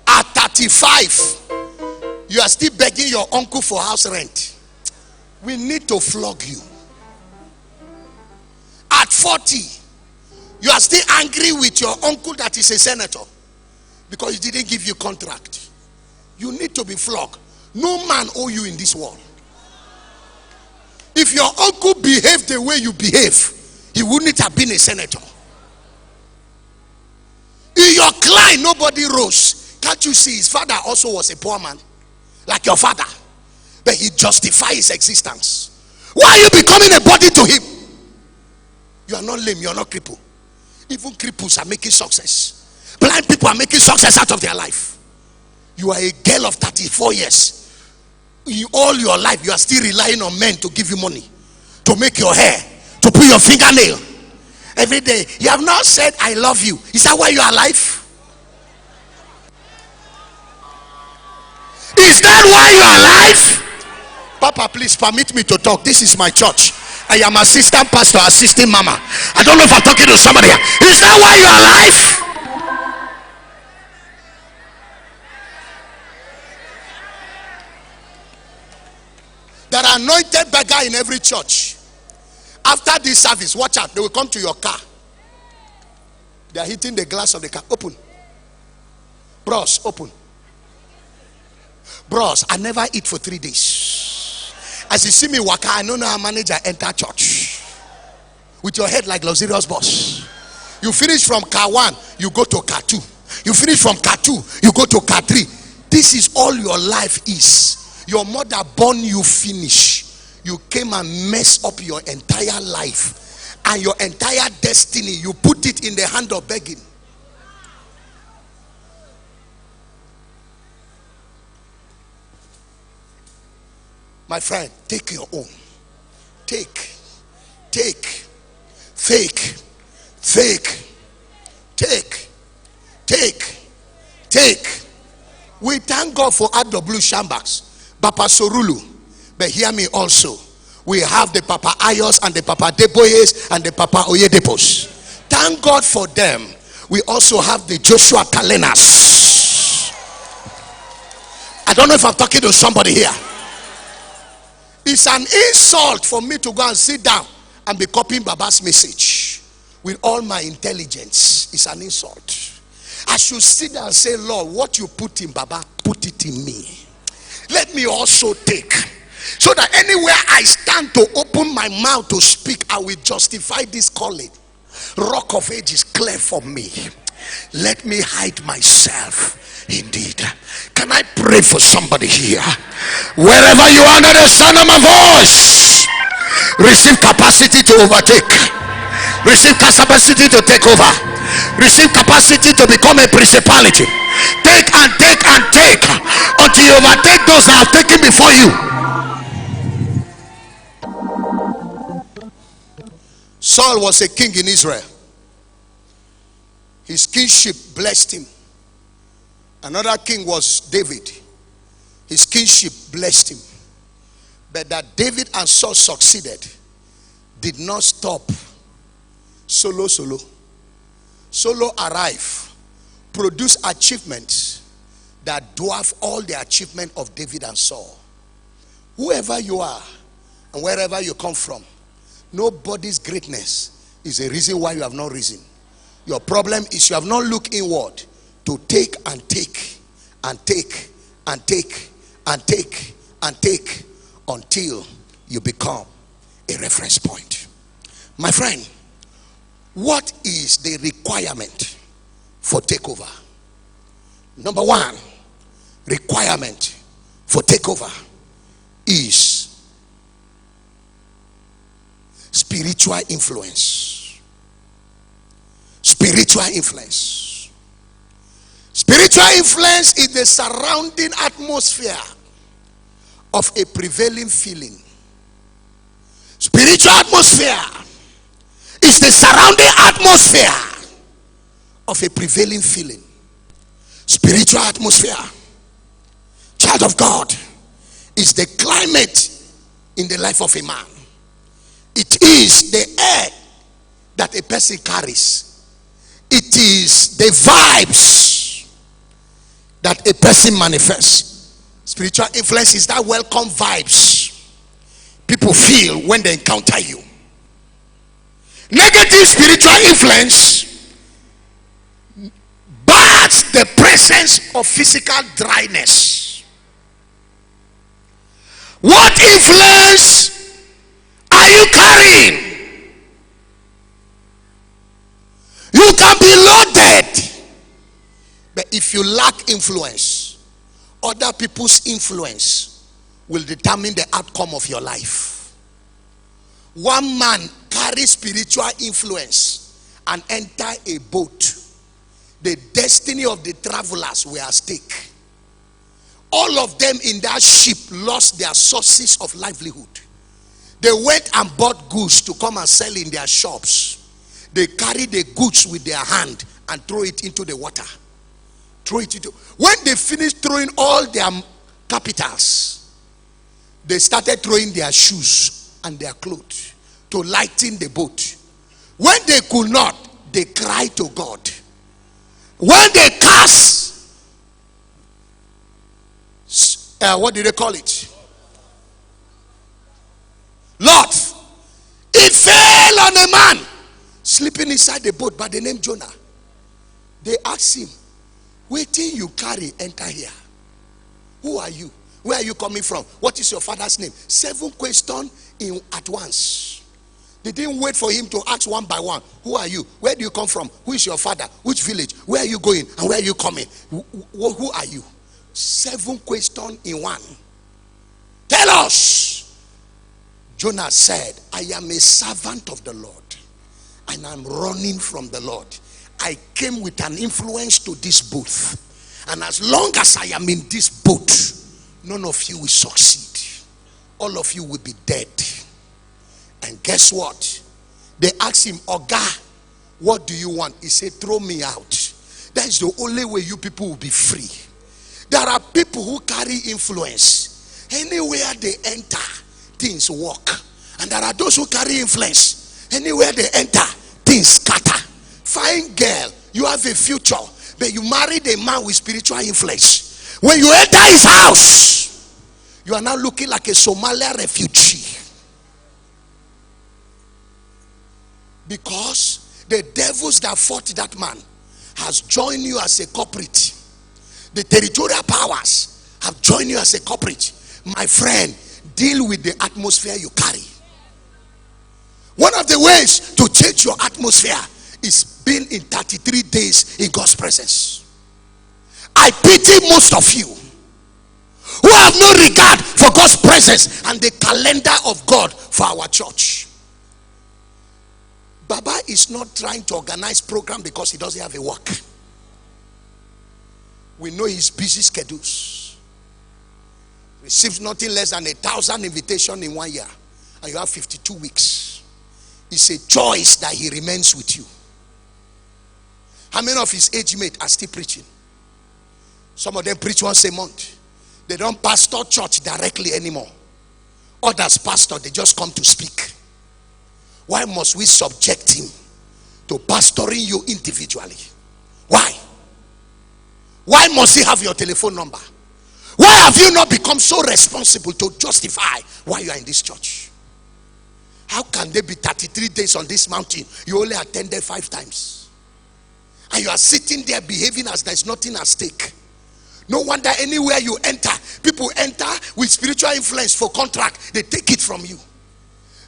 At 35, you are still begging your uncle for house rent. We need to flog you. At 40, you are still angry with your uncle that is a senator because he didn't give you contract. You need to be flogged. No man owe you in this world. If your uncle behaved the way you behave, he wouldn't have been a senator. In your clan, nobody rose. Can't you see his father also was a poor man like your father, but he justified his existence. Why are you becoming a body to him? You are not lame, you are not crippled. Even cripples are making success. Blind people are making success out of their life. You are a girl of 34 years. In all your life, you are still relying on men to give you money, to make your hair, to put your fingernail. Every day, you have not said, I love you. Is that why you are alive? Is that why you are alive? Papa, please permit me to talk. This is my church. I am assistant pastor, assisting mama. I don't know if I'm talking to somebody here. Is that why you are alive? There are anointed beggar in every church. After this service, watch out, they will come to your car. They are hitting the glass of the car. Open. Bros, open. Bros, I never eat for 3 days. As you see me waka, I know how manager enter church. With your head like luxurious boss. You finish from car 1, you go to car 2. You finish from car 2, you go to car 3. This is all your life is. Your mother born you finish. You came and messed up your entire life. And your entire destiny, you put it in the hand of begging. My friend, take your own. Take. We thank God for RW Shambaks, Papa Sorulu. But hear me also. We have the Papa Ayos and the Papa Deboyes and the Papa Oyedepos. Thank God for them. We also have the Joshua Talenas. I don't know if I'm talking to somebody here. It's an insult for me to go and sit down and be copying Baba's message with all my intelligence. It's an insult. I should sit down and say, Lord, what you put in Baba, put it in me. Let me also take. So that anywhere I stand to open my mouth to speak, I will justify this calling. Rock of Ages, clear for me. Let me hide myself. Indeed. Can I pray for somebody here? Wherever you are under the sound of my voice, receive capacity to overtake. Receive capacity to take over. Receive capacity to become a principality. Take and take and take until you overtake those that have taken before you. Saul was a king in Israel. His kingship blessed him. Another king was David. His kingship blessed him. But that David and Saul succeeded did not stop. Solo arrive, produce achievements that dwarf all the achievement of David and Saul. Whoever you are and wherever you come from, nobody's greatness is a reason why you have not risen. Your problem is you have not looked inward to take and take and take and take and take and take until you become a reference point. My friend, what is the requirement for takeover? Number one requirement for takeover is spiritual influence. Spiritual influence. Spiritual influence is the surrounding atmosphere of a prevailing feeling. Spiritual atmosphere is the surrounding atmosphere of a prevailing feeling. Spiritual atmosphere, child of God, is the climate in the life of a man. It is the air that a person carries. It is the vibes that a person manifests. Spiritual influence is that welcome vibes people feel when they encounter you. Negative spiritual influence bars the presence of physical dryness. What influence are you carrying? You can be loaded, but if you lack influence, other people's influence will determine the outcome of your life. One man carries spiritual influence and enter a boat. The destiny of the travelers were at stake. All of them in that ship lost their sources of livelihood. They went and bought goods to come and sell in their shops. They carry the goods with their hand and throw it into the water. When they finished throwing all their capitals, they started throwing their shoes and their clothes. to lighten the boat. When they could not, they cried to God. When they cast, what did they call it? Lord, it fell on a man sleeping inside the boat by the name Jonah. They asked him, wait till you carry, enter here. Who are you? Where are you coming from? What is your father's name? 7 questions at once. They didn't wait for him to ask one by one. Who are you? Where do you come from? Who is your father? Which village? Where are you going? And where are you coming? Who are you? 7 questions in one. Tell us. Jonah said, I am a servant of the Lord, and I'm running from the Lord. I came with an influence to this booth, and as long as I am in this boat, none of you will succeed. All of you will be dead. And guess what? They asked him, Oga, what do you want? He said, throw me out. That is the only way you people will be free. There are people who carry influence. Anywhere they enter, things work. And there are those who carry influence. Anywhere they enter, things scatter. Fine girl, you have a future, but you married a man with spiritual influence. When you enter his house, you are now looking like a Somalia refugee. Because the devils that fought that man has joined you as a culprit. The territorial powers have joined you as a culprit. My friend, deal with the atmosphere you carry. One of the ways to change your atmosphere is being in 33 days in God's presence. I pity most of you who have no regard for God's presence and the calendar of God for our church. Baba is not trying to organize program because he doesn't have a work. We know his busy schedules. Receives nothing less than 1,000 invitations in 1 year, and you have 52 weeks. It's a choice that he remains with you. How many of his age mates are still preaching? Some of them preach once a month. They don't pastor church directly anymore. Others pastor, they just come to speak. Why must we subject him to pastoring you individually? Why? Why must he have your telephone number? Why have you not become so responsible to justify why you are in this church? How can there be 33 days on this mountain? You only attended 5 times. And you are sitting there behaving as there is nothing at stake. No wonder anywhere you enter, people enter with spiritual influence for contract. They take it from you.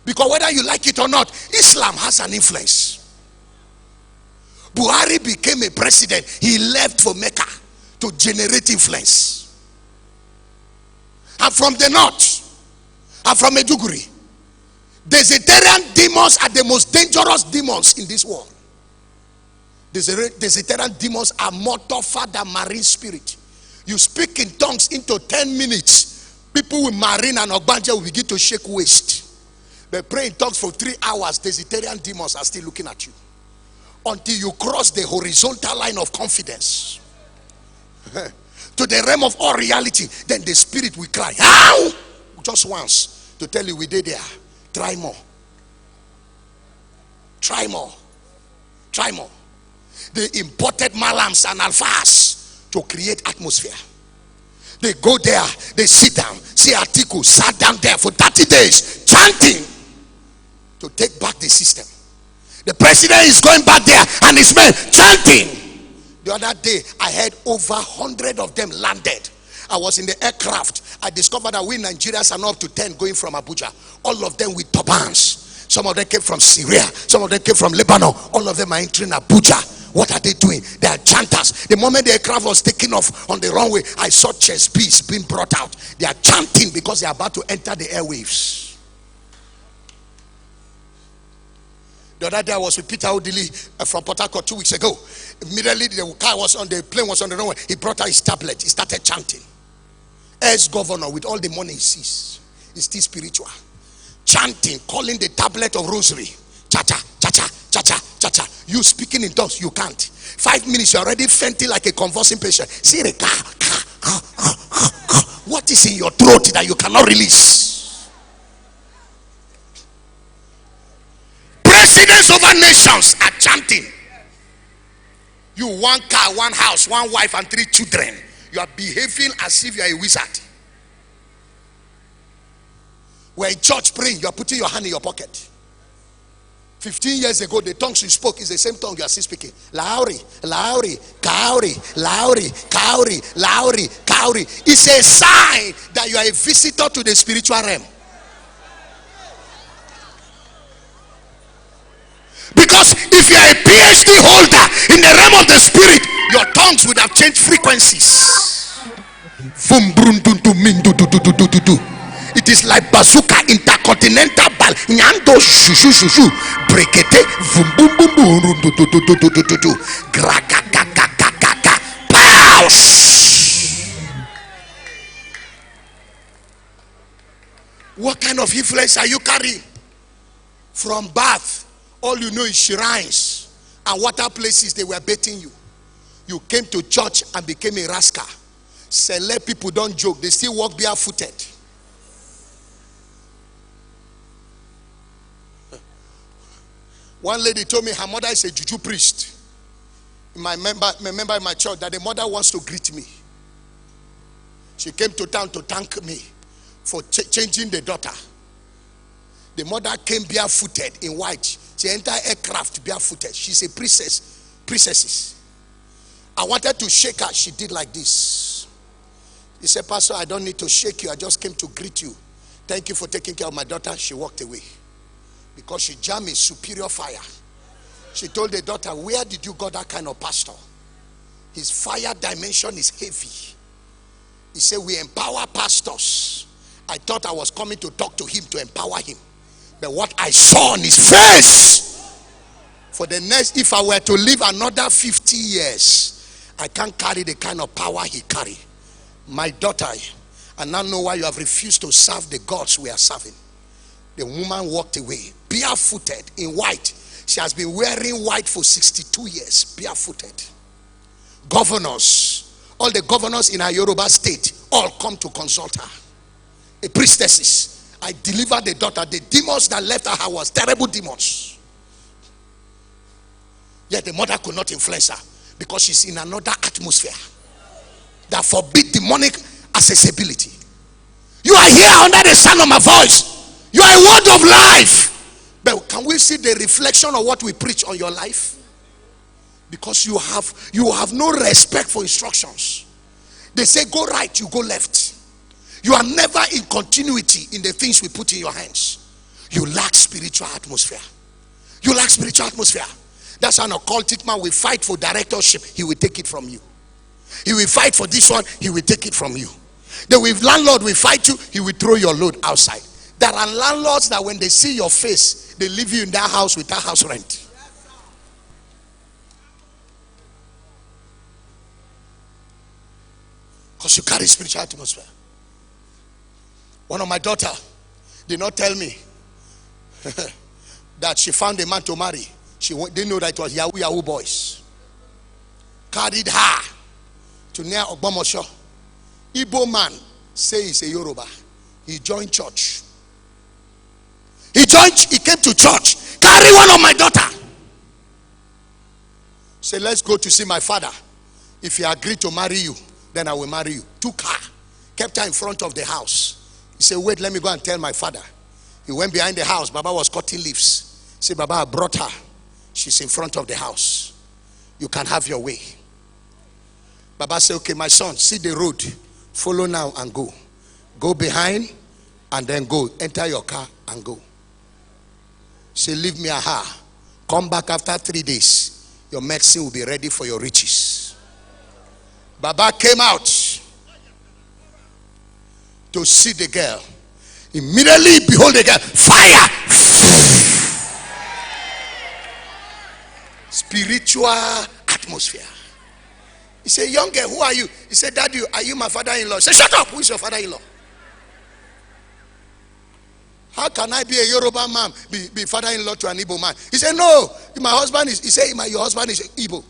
Because whether you like it or not, Islam has an influence. Buhari became a president. He left for Mecca to generate influence. And from the north, and from Meduguri, Territorial demons are the most dangerous demons in this world. Territorial demons are more tougher than marine spirit. You speak in tongues into 10 minutes, people with marine and Ogbanja will begin to shake waist. They pray in tongues for 3 hours, Territorial demons are still looking at you. Until you cross the horizontal line of confidence to the realm of all reality, then the spirit will cry, "How?" Just once to tell you we did there. Try more. Try more. Try more. They imported malams and alfas to create atmosphere. They go there, they sit down. See Atiku sat down there for 30 days chanting to take back the system. The president is going back there and his men chanting. The other day I heard over 100 of them landed. I was in the aircraft. I discovered that we Nigerians are not up to 10 going from Abuja. All of them with turbans. Some of them came from Syria. Some of them came from Lebanon. All of them are entering Abuja. What are they doing? They are chanters. The moment the aircraft was taking off on the runway, I saw chest piece being brought out. They are chanting because they are about to enter the airwaves. The other day I was with Peter Odili from Port Harcourt 2 weeks ago. Immediately the plane was on the runway. He brought out his tablet. He started chanting. Ex-governor with all the money he sees. He's still spiritual. Chanting, calling the tablet of rosary. Cha-cha, cha-cha, cha-cha, cha-cha. You speaking in tongues, you can't. 5 minutes, you're already fainting like a convulsing patient. See the what is in your throat that you cannot release? Presidents over nations are chanting. You, one car, one house, one wife, and 3 children. You are behaving as if you are a wizard. We're in church praying, you are putting your hand in your pocket. 15 years ago, the tongues you spoke is the same tongue you are still speaking. Lauri, Lauri, Kauri, Lauri, Kauri, Lauri, Kauri. It's a sign that you are a visitor to the spiritual realm. Because if you are a PhD holder in the realm of the spirit, your tongues would have changed frequencies. It is like bazooka intercontinental ball. Nyando shushu shushu brekete vum bum bum bum do What kind of influence are you carrying? From birth, all you know is shrines and water places they were baiting you. You came to church and became a rascal. Select people don't joke, they still walk barefooted. One lady told me her mother is a juju priest. My member in my church, that the mother wants to greet me. She came to town to thank me for changing the daughter. The mother came barefooted in white. She entered aircraft barefooted. She's a princess. I wanted to shake her. She did like this. He said, Pastor, I don't need to shake you. I just came to greet you. Thank you for taking care of my daughter. She walked away. Because she jammed a superior fire. She told the daughter, where did you got that kind of pastor? His fire dimension is heavy. He said, we empower pastors. I thought I was coming to talk to him to empower him. But what I saw on his face, for the next, if I were to live another 50 years, I can't carry the kind of power he carried. My daughter, I now know why you have refused to serve the gods we are serving. The woman walked away, barefooted, in white. She has been wearing white for 62 years, barefooted. Governors, all the governors in our Yoruba state, all come to consult her. A priestesses. I delivered the daughter. The demons that left her was terrible demons. Yet the mother could not influence her because she's in another atmosphere that forbid demonic accessibility. You are here under the sound of my voice. You are a word of life. But can we see the reflection of what we preach on your life? Because you have no respect for instructions. They say go right, you go left. You are never in continuity in the things we put in your hands. You lack spiritual atmosphere. You lack spiritual atmosphere. That's an occultic man will fight for directorship. He will take it from you. He will fight for this one. He will take it from you. The landlord will fight you. He will throw your load outside. There are landlords that when they see your face, they leave you in that house without house rent. Because you carry spiritual atmosphere. One of my daughter did not tell me that she found a man to marry. She didn't know that it was Yahoo boys. Carried her to near Ogbomosho. Igbo man say he's a Yoruba. He joined church. He came to church. Carry one of my daughter. Say, let's go to see my father. If he agreed to marry you, then I will marry you. Took her. Kept her in front of the house. He said, wait, let me go and tell my father. He went behind the house. Baba was cutting leaves. He said, Baba, I brought her. She's in front of the house. You can have your way. Baba said, okay, my son, see the road. Follow now and go. Go behind and then go. Enter your car and go. Say, leave me at her. Come back after 3 days. Your medicine will be ready for your riches. Baba came out to see the girl. Immediately, behold the girl. Fire! Spiritual atmosphere. He said, young girl, who are you? He said, Daddy, are you my father-in-law? He said, shut up. Who is your father-in-law? How can I be a Yoruba man, be father-in-law to an Igbo man? He said, no, my husband is, he said, your husband is Igbo.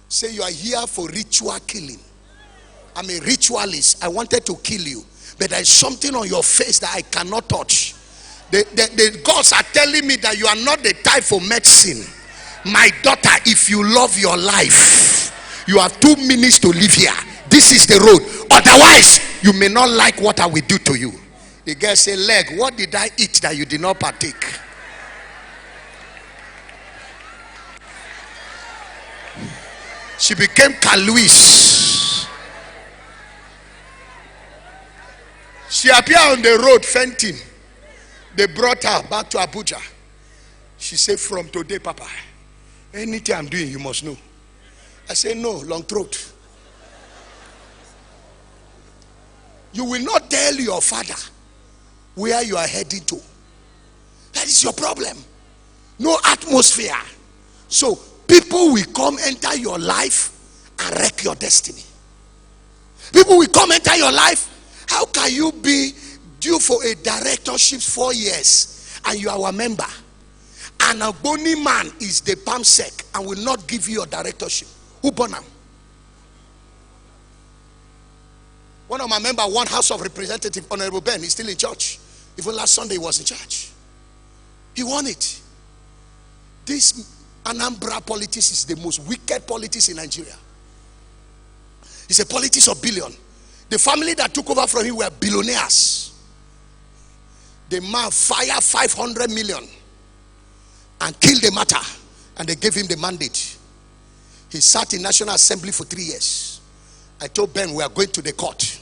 Say, you are here for ritual killing. I'm a ritualist. I wanted to kill you. But there is something on your face that I cannot touch. The gods are telling me that you are not the type for medicine. My daughter, if you love your life, you have 2 minutes to live here. This is the road. Otherwise, you may not like what I will do to you. The girl say, leg, what did I eat that you did not partake? She became Kaluis. She appeared on the road fainting. They brought her back to Abuja. She said, from today, Papa, anything I'm doing, you must know. I said, no, long throat. You will not tell your father where you are heading to. That is your problem. No atmosphere. So people will come enter your life and wreck your destiny. People will come enter your life. How can you be due for a directorship 4 years and you are a member, and a bony man is the palm sec and will not give you your directorship? Who born him? One of my members, one House of Representative, Honorable Ben, is still in church. Even last Sunday he was in church. He won it. This Anambra politics is the most wicked politics in Nigeria. It's a politics of billion. The family that took over from him were billionaires. The man fired 500 million and killed the matter, and they gave him the mandate. He sat in National Assembly for 3 years. I told Ben, we are going to the court.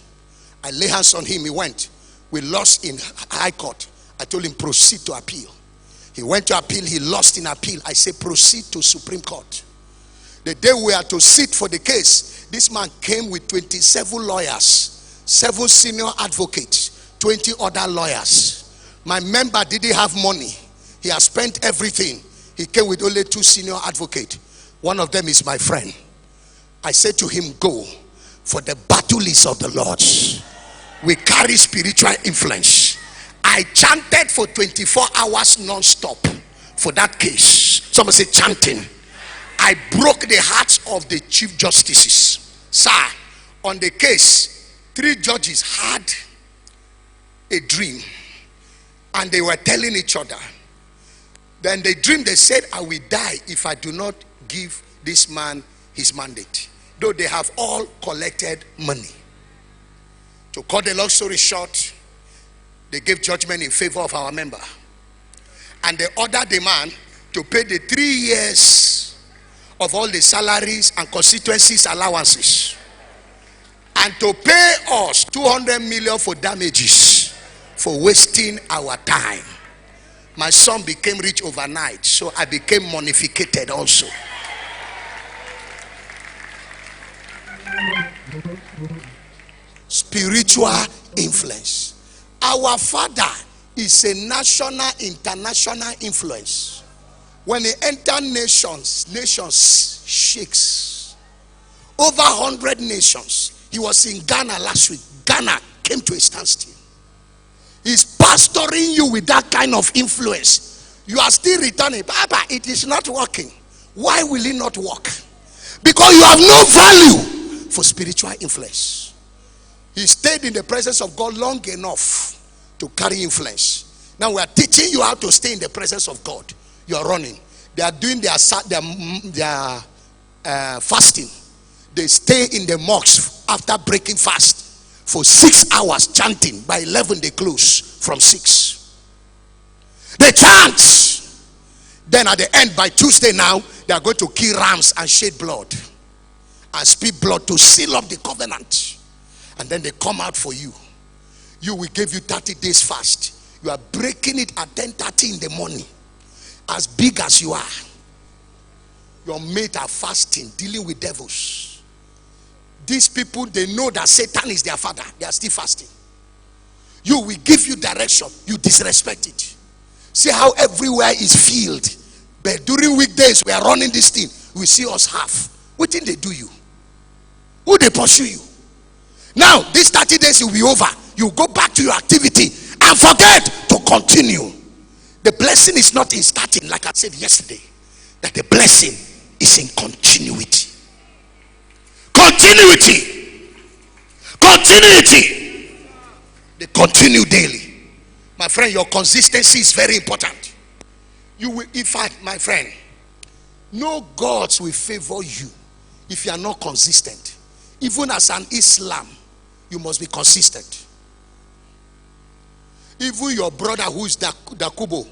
I lay hands on him. He went. We lost in High Court. I told him, proceed to appeal. He went to appeal. He lost in appeal. I said, proceed to Supreme Court. The day we are to sit for the case, this man came with 27 lawyers, 7 senior advocates, 20 other lawyers. My member didn't have money. He has spent everything. He came with only 2 senior advocates. One of them is my friend. I said to him, go, for the battle is of the Lord. We carry spiritual influence. I chanted for 24 hours non-stop for that case. Someone say chanting. I broke the hearts of the chief justices. Sir, on the case, 3 judges had a dream and they were telling each other. Then the dream, they said, I will die if I do not give this man his mandate. Though they have all collected money. To cut the long story short, they gave judgment in favor of our member. And they ordered the man to pay the 3 years of all the salaries and constituencies allowances. And to pay us 200 million for damages for wasting our time. My son became rich overnight, so I became monificated also. Spiritual influence. Our father is a national, international influence. When he enters nations, nations shakes. Over 100 nations. He was in Ghana last week. Ghana came to a standstill. He's pastoring you with that kind of influence. You are still returning. Papa, it is not working. Why will it not work? Because you have no value for spiritual influence. He stayed in the presence of God long enough to carry influence. Now we are teaching you how to stay in the presence of God. You are running. They are doing their fasting. They stay in the mosque after breaking fast for 6 hours chanting. By 11 they close from 6. They chant. Then at the end, by Tuesday now, they are going to kill rams and shed blood and spill blood to seal up the covenant. And then they come out for you. You will give you 30 days fast. You are breaking it at 10:30 in the morning. As big as you are. Your mates are fasting, dealing with devils. These people, they know that Satan is their father. They are still fasting. You will give you direction. You disrespect it. See how everywhere is filled. But during weekdays, we are running this thing. We see us half. What did they do you? Who they pursue you? Now, these 30 days will be over. You go back to your activity and forget to continue. The blessing is not in starting, like I said yesterday. That the blessing is in continuity. Continuity. Continuity. They continue daily. My friend, your consistency is very important. You will, in fact, my friend, no gods will favor you if you are not consistent. Even as an Islam, you must be consistent. Even your brother who is Dakubo,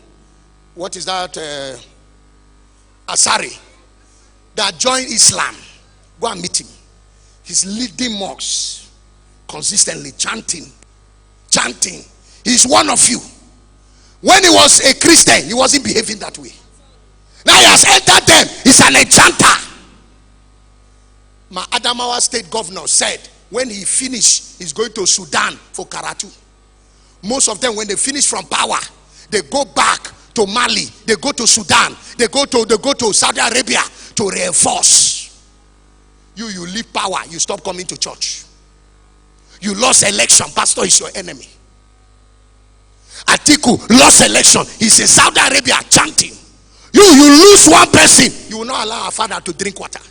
what is that? Asari, that joined Islam, go and meet him. He's leading mosques consistently, chanting. He's one of you. When he was a Christian, he wasn't behaving that way. Now he has entered them. He's an enchanter. My Adamawa state governor said when he finished, he's going to Sudan for Karatu. Most of them, when they finish from power, they go back to Mali, they go to Sudan, they go to Saudi Arabia to reinforce. You leave power, you stop coming to church. You lost election, pastor is your enemy. Atiku lost election, he's in Saudi Arabia chanting. You lose one person, you will not allow our father to drink water.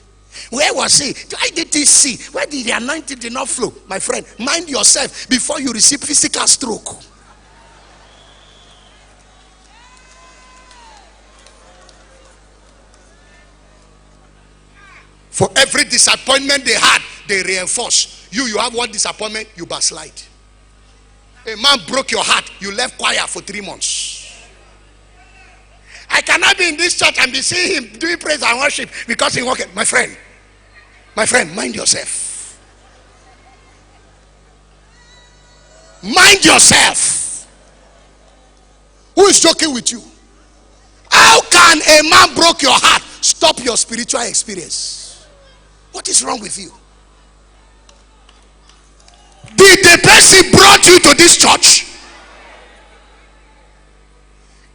Where was he? Why did he see? Where did the anointing did not flow? My friend, mind yourself before you receive physical stroke. For every disappointment they had, they reinforce. You have one disappointment, you backslide. A man broke your heart, you left choir for 3 months. I cannot be in this church and be seeing him doing praise and worship because he walked. My friend, mind yourself. Mind yourself. Who is joking with you? How can a man broke your heart stop your spiritual experience? What is wrong with you? Did the person brought you to this church?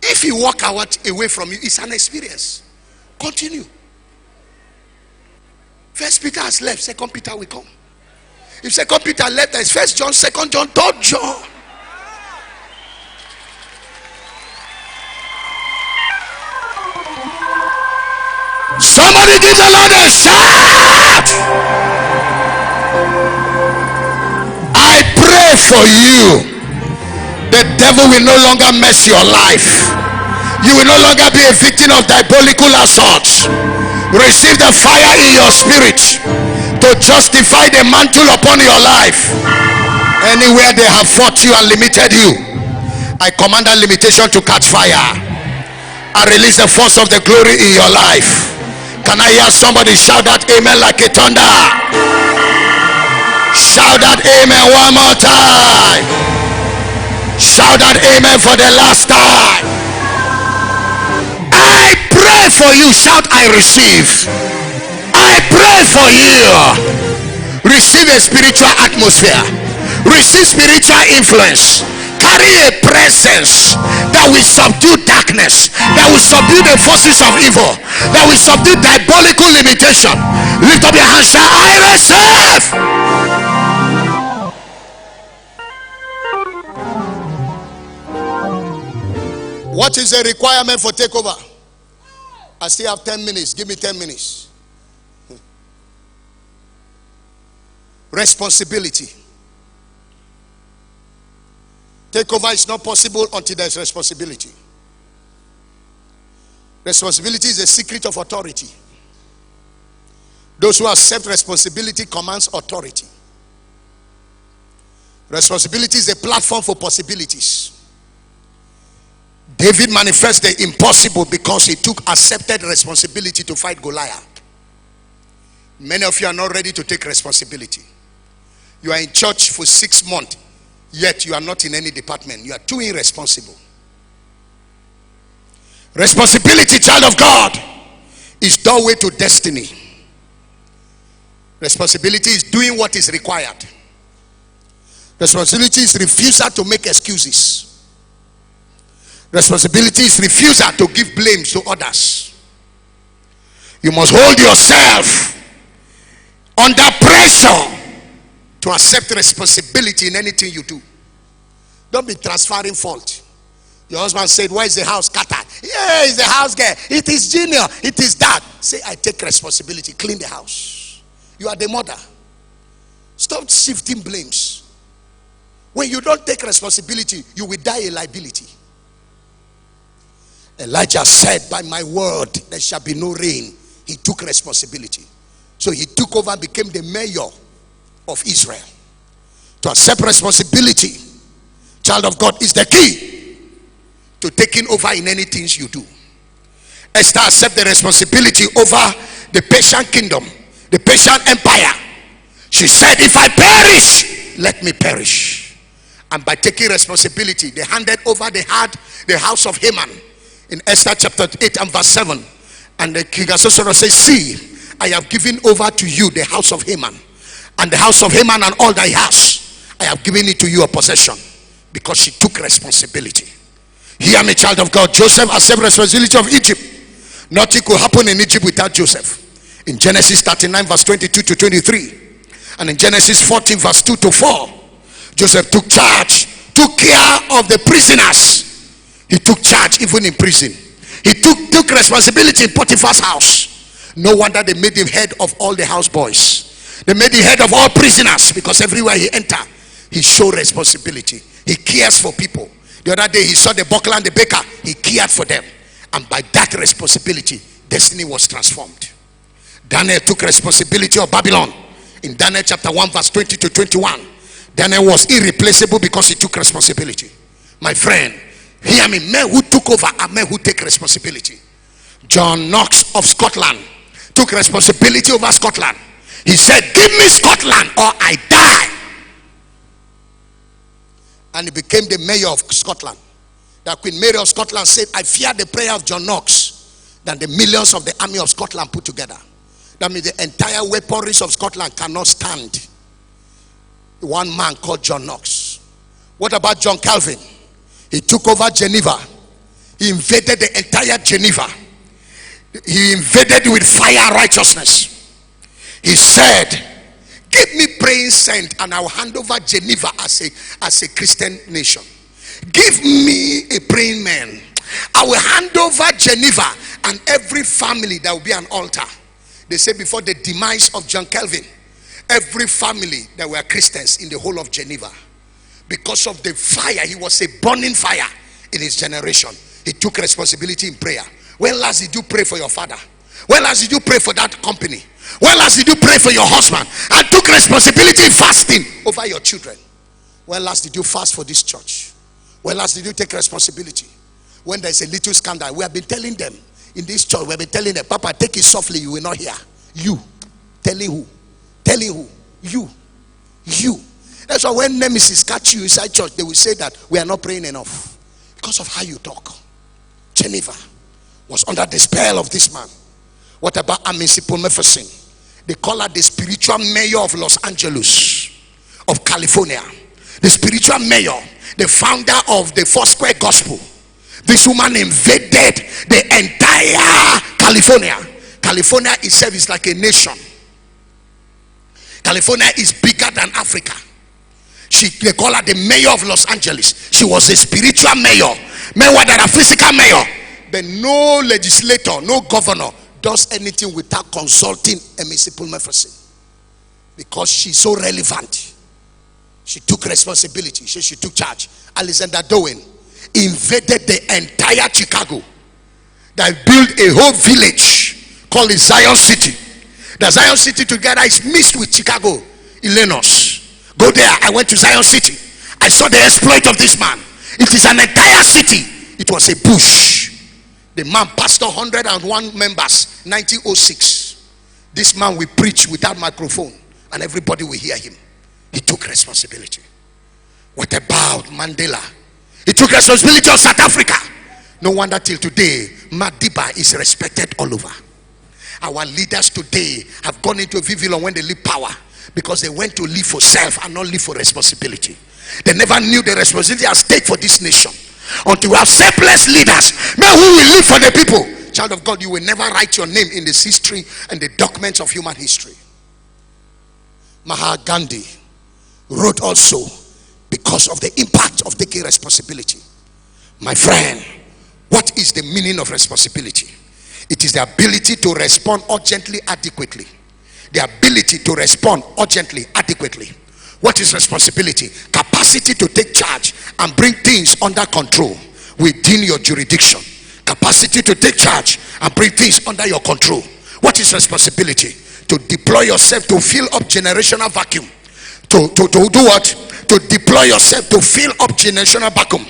If you walk away from you, it's an experience. Continue. First Peter has left, Second Peter will come. If Second Peter left, there is First John, Second John, Third John. Somebody give the Lord a shout. I pray for you. The devil will no longer mess your life. You will no longer be a victim of diabolical assaults. Receive the fire in your spirit to justify the mantle upon your life. Anywhere they have fought you and limited you, I command that limitation to catch fire. I release the force of the glory in your life. Can I hear somebody shout that amen like a thunder? Shout that amen one more time. Shout that amen for the last time. I pray for you. Shout I receive. I pray for you. Receive a spiritual atmosphere. Receive spiritual influence. Carry a presence that will subdue darkness, that will subdue the forces of evil, that will subdue diabolical limitation. Lift up your hands, shout I receive. What is the requirement for takeover? I still have 10 minutes. Give me 10 minutes. Responsibility. Takeover is not possible until there is responsibility. Responsibility is a secret of authority. Those who accept responsibility commands authority. Responsibility is a platform for possibilities. David manifests the impossible because he accepted responsibility to fight Goliath. Many of you are not ready to take responsibility. You are in church for 6 months, yet you are not in any department. You are too irresponsible. Responsibility, child of God, is doorway to destiny. Responsibility is doing what is required. Responsibility is refusal to make excuses. Responsibility is refusal to give blames to others. You must hold yourself under pressure to accept responsibility in anything you do. Don't be transferring fault. Your husband said, why is the house scattered? Yeah, it's the house girl. It is Junior. It is that. Say, I take responsibility. Clean the house. You are the mother. Stop shifting blames. When you don't take responsibility, you will die a liability. Elijah said, by my word there shall be no rain. He took responsibility. So he took over and became the mayor of Israel. To accept responsibility, child of God, is the key to taking over in any things you do. Esther accepted the responsibility over the Persian kingdom, the Persian empire. She said, if I perish, let me perish. And by taking responsibility, they handed over the house of Haman in Esther chapter 8 and verse 7. And the king Ahasuerus says, see, I have given over to you the house of Haman, and the house of Haman and all that he has, I have given it to you a possession, because she took responsibility. Hear me, child of God. Joseph accepted responsibility of Egypt. Nothing could happen in Egypt without Joseph. In Genesis 39 verse 22 to 23, and in Genesis 14 verse 2 to 4, Joseph took charge, took care of the prisoners. He took charge even in prison. He took responsibility in Potiphar's house. No wonder they made him head of all the house boys. They made him head of all prisoners, because everywhere he entered, he showed responsibility. He cares for people. The other day he saw the butler and the baker. He cared for them. And by that responsibility, destiny was transformed. Daniel took responsibility of Babylon. In Daniel chapter 1 verse 20 to 21, Daniel was irreplaceable because he took responsibility. My friend, hear me. Men who took over are men who take responsibility. John Knox of Scotland took responsibility over Scotland. He said, give me Scotland or I die. And he became the mayor of Scotland. That Queen Mary of Scotland said, I fear the prayer of John Knox than the millions of the army of Scotland put together. That means the entire weaponries of Scotland cannot stand one man called John Knox. What about John Calvin? He took over Geneva. He invaded the entire Geneva. He invaded with fire and righteousness. He said, give me praying saint and I will hand over Geneva as a Christian nation. Give me a praying man. I will hand over Geneva and every family there will be an altar. They say before the demise of John Calvin, every family there were Christians in the whole of Geneva. Because of the fire, he was a burning fire in his generation. He took responsibility in prayer. When last did you pray for your father? When last did you pray for that company? When last did you pray for your husband and took responsibility in fasting over your children? When last did you fast for this church? When last did you take responsibility? When there's a little scandal, we have been telling them in this church, we have been telling them, Papa, take it softly, you will not hear. You. Telling who? Telling who? You. You. That's why when nemesis catch you inside church, they will say that we are not praying enough. Because of how you talk. Geneva was under the spell of this man. What about emancipation? They call her the spiritual mayor of Los Angeles, of California. The spiritual mayor, the founder of the Foursquare Gospel. This woman invaded the entire California. California itself is like a nation. California is bigger than Africa. They call her the mayor of Los Angeles. She was a spiritual mayor. Meanwhile, there are physical mayor. But no legislator, no governor does anything without consulting emancipation. Because she's so relevant. She took responsibility. She took charge. Alexander Dowen invaded the entire Chicago. They built a whole village called the Zion City. The Zion City together is mixed with Chicago, Illinois. Go there. I went to Zion City. I saw the exploit of this man. It is an entire city. It was a bush. The man pastored 101 members, 1906. This man will preach without microphone and everybody will hear him. He took responsibility. What about Mandela? He took responsibility of South Africa. No wonder till today, Madiba is respected all over. Our leaders today have gone into a Vivillon when they leave power because they went to live for self and not live for responsibility. They never knew the responsibility at stake for this nation. Until we have selfless leaders, men who will live for the people. Child of God, you will never write your name in this history and the documents of human history. Mahatma Gandhi wrote also because of the impact of taking responsibility. My friend, what is the meaning of responsibility? It is the ability to respond urgently, adequately. The ability to respond urgently, adequately. What is responsibility? Capacity capacity to take charge and bring things under control within your jurisdiction. Capacity to take charge and bring things under your control. What is responsibility? To deploy yourself to fill up generational vacuum. To do what? To deploy yourself to fill up generational vacuum.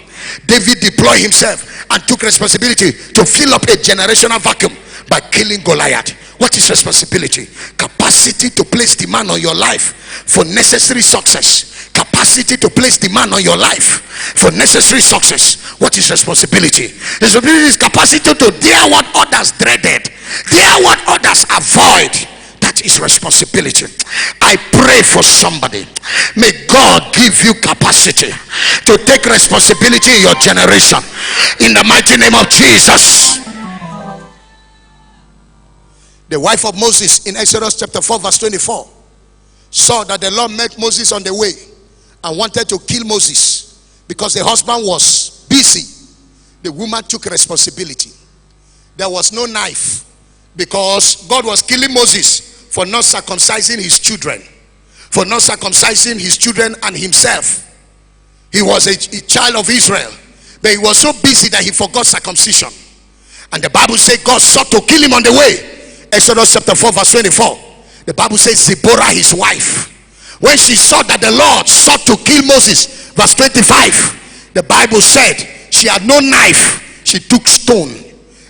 David deployed himself and took responsibility to fill up a generational vacuum by killing Goliath. What is responsibility? Capacity to place demand on your life for necessary success. Capacity to place demand on your life for necessary success. What is responsibility? Responsibility is capacity to dare what others dreaded, dare what others avoid. That is responsibility. I pray for somebody. May God give you capacity to take responsibility in your generation, in the mighty name of Jesus. The wife of Moses in Exodus chapter 4 verse 24 saw that the Lord met Moses on the way and wanted to kill Moses because the husband was busy. The woman took responsibility. There was no knife because God was killing Moses for not circumcising his children, for not circumcising his children and himself. He was a child of Israel, but he was so busy that he forgot circumcision. And the Bible says God sought to kill him on the way. Exodus chapter 4 verse 24. The Bible says Zipporah, his wife, when she saw that the Lord sought to kill Moses, verse 25, the Bible said she had no knife, she took stone.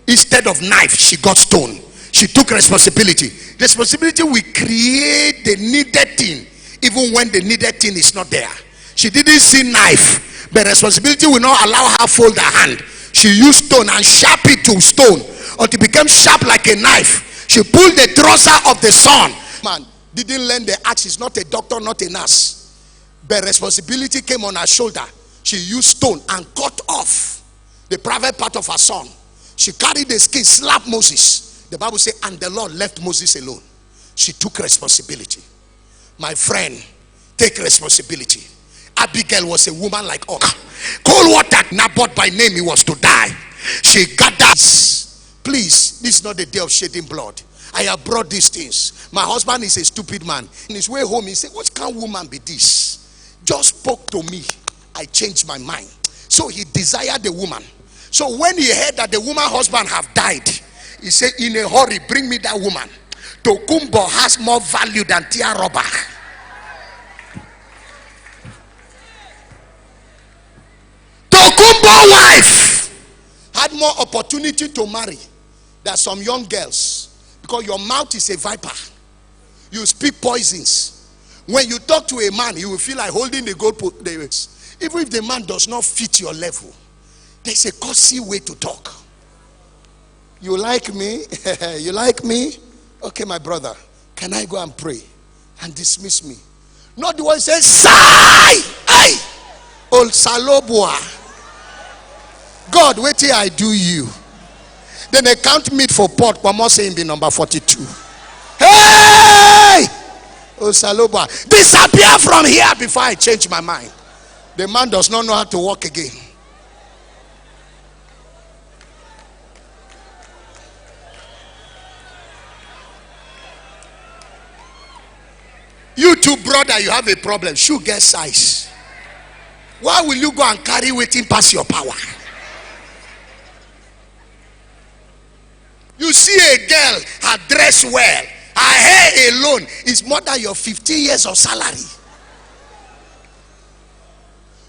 Instead of knife, she got stone. She took responsibility. Responsibility will create the needed thing even when the needed thing is not there. She didn't see knife, but responsibility will not allow her fold her hand. She used stone and sharp it to stone until it became sharp like a knife. She pulled the trouser of the son. Man didn't learn the art. She's not a doctor, not a nurse, but responsibility came on her shoulder. She used stone and cut off the private part of her son. She carried the skin, slapped Moses. The Bible says, and the Lord left Moses alone. She took responsibility. My friend, take responsibility. Abigail was a woman like us. Cold water, Naboth by name, he was to die. She gathered. Please, this is not the day of shedding blood. I have brought these things. My husband is a stupid man. On his way home, he said, what kind of woman be this? Just spoke to me. I changed my mind. So he desired the woman. So when he heard that the woman's husband have died, he said, in a hurry, bring me that woman. Tokumbo has more value than Tia Roba. Tokumbo wife had more opportunity to marry than some young girls, because your mouth is a viper. You speak poisons. When you talk to a man, you will feel like holding the goalpost. Even if the man does not fit your level, there's a courtesy way to talk. You like me? You like me? Okay, my brother, can I go and pray? And dismiss me. Not the one says, Sai! Hey! Old Salobua. God, wait till I do you. Then they count meat for pot. Mama saying be number 42. Hey! Oh, Salobua. Disappear from here before I change my mind. The man does not know how to walk again. You too, brother, you have a problem. Shoe get size. Why will you go and carry waiting past your power? You see a girl, her dress well, her hair alone is more than your 15 years of salary.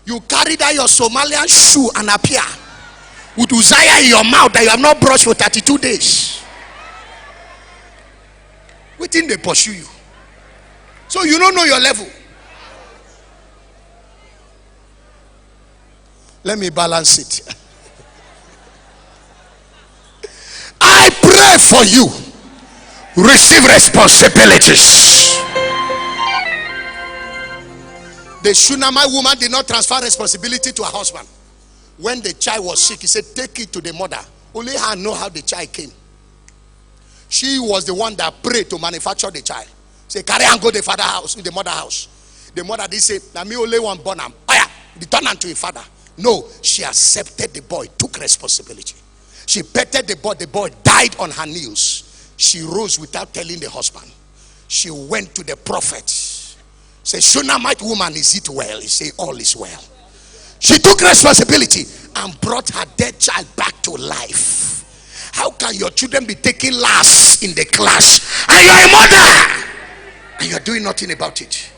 You carry that your Somalian shoe and appear with Uzziah in your mouth that you have not brushed for 32 days. Waiting they pursue you. So you don't know your level. Let me balance it. I pray for you. Receive responsibilities. The Shunammite woman did not transfer responsibility to her husband. When the child was sick, he said, take it to the mother. Only her know how the child came. She was the one that prayed to manufacture the child. Say, carry and go to the father house, in the mother house. The mother did say, na me only one born am. Oh yeah, return unto a father. No, she accepted the boy, took responsibility. She petted the boy died on her knees. She rose without telling the husband. She went to the prophet. Say, Shunammite woman, is it well? He say, all is well. She took responsibility and brought her dead child back to life. How can your children be taken last in the class and you're a mother and you're doing nothing about it?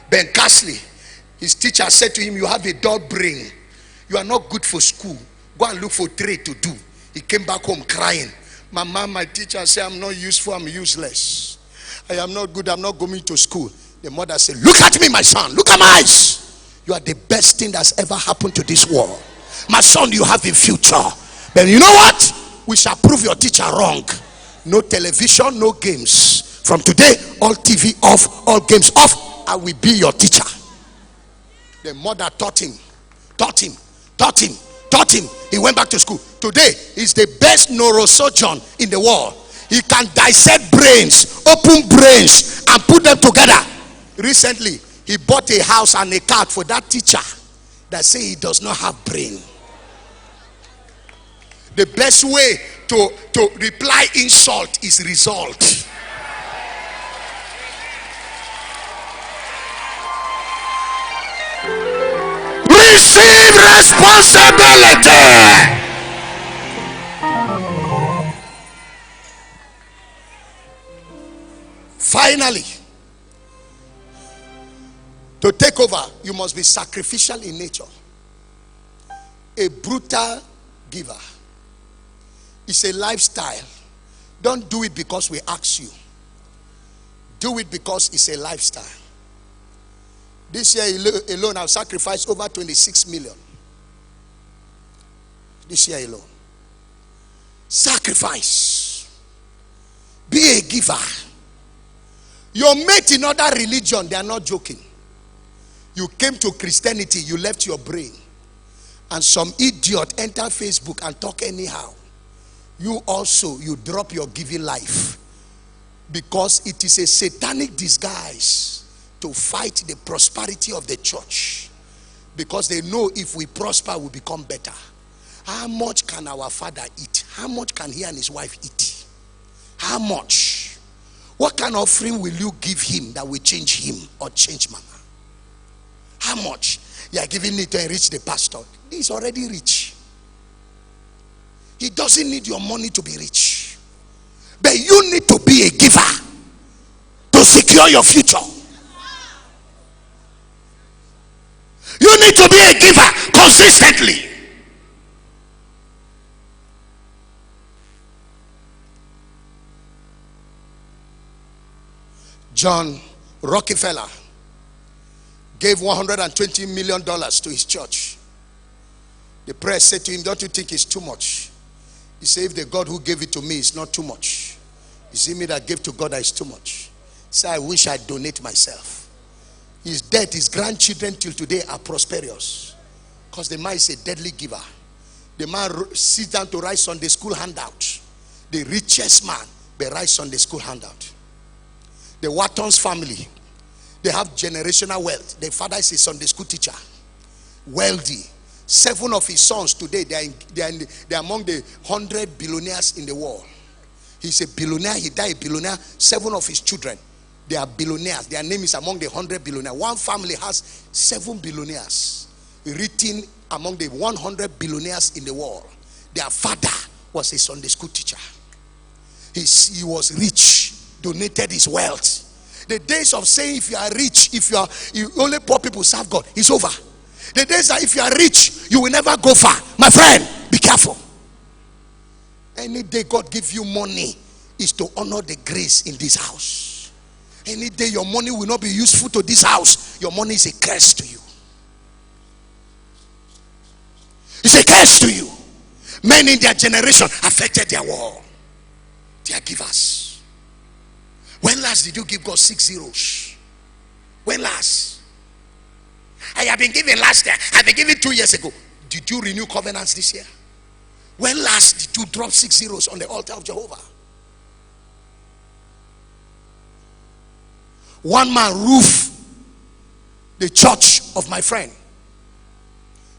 Ben Casley, his teacher said to him, you have a dull brain. You are not good for school. Go and look for trade to do. He came back home crying. Mama, my teacher said I'm not useful, I'm useless. I am not good, I'm not going to school. The mother said, look at me, my son, look at my eyes. You are the best thing that's ever happened to this world. My son, you have a future. But you know what? We shall prove your teacher wrong. No television, no games. From today, all TV off, all games off. I will be your teacher. The mother taught him. He went back to school. Today, he's the best neurosurgeon in the world. He can dissect brains, open brains, and put them together. Recently, he bought a house and a car for that teacher that say he does not have brain. The best way to reply insult is result. Receive responsibility. Finally, to take over, you must be sacrificial in nature. A brutal giver. It's a lifestyle. Don't do it because we ask you. Do it because it's a lifestyle. This year alone, I've sacrificed over 26 million. This year alone. Sacrifice. Be a giver. Your mate in other religion, they are not joking. You came to Christianity, you left your brain. And some idiot enter Facebook and talk anyhow. You also, you drop your giving life. Because it is a satanic disguise to fight the prosperity of the church. Because they know if we prosper, we become better. How much can our father eat? How much can he and his wife eat? How much? What kind of offering will you give him that will change him or change mama? How much? You are giving it to enrich the pastor. He's already rich. He doesn't need your money to be rich. But you need to be a giver to secure your future. You need to be a giver consistently. John Rockefeller gave $120 million to his church. The press said to him, don't you think it's too much? He said, if the God who gave it to me is not too much, is it me that gave to God that is too much? He said, I wish I'd donate myself. His dead, his grandchildren till today are prosperous. Because the man is a deadly giver. The man sits down to write Sunday school handout. The richest man, but writes Sunday school handout. The Watton's family, they have generational wealth. The father is a Sunday school teacher, wealthy. 7 of his sons today, they are among the 100 billionaires in the world. He's a billionaire, he died a billionaire. 7 of his children, they are billionaires. Their name is among the 100 billionaires. One family has 7 billionaires written among the 100 billionaires in the world. Their father was a Sunday school teacher. He was rich. Donated his wealth. The days of saying if you are rich, you only poor people serve God, is over. The days that if you are rich, you will never go far. My friend, be careful. Any day God gives you money is to honor the grace in this house. Any day your money will not be useful to this house, your money is a curse to you. It's a curse to you. Men in their generation affected their world. They are givers. When last did you give God 6 zeros? When last? I have been given last year. I've been given 2 years ago. Did you renew covenants this year? When last did you drop 6 zeros on the altar of Jehovah? One man roofed the church of my friend.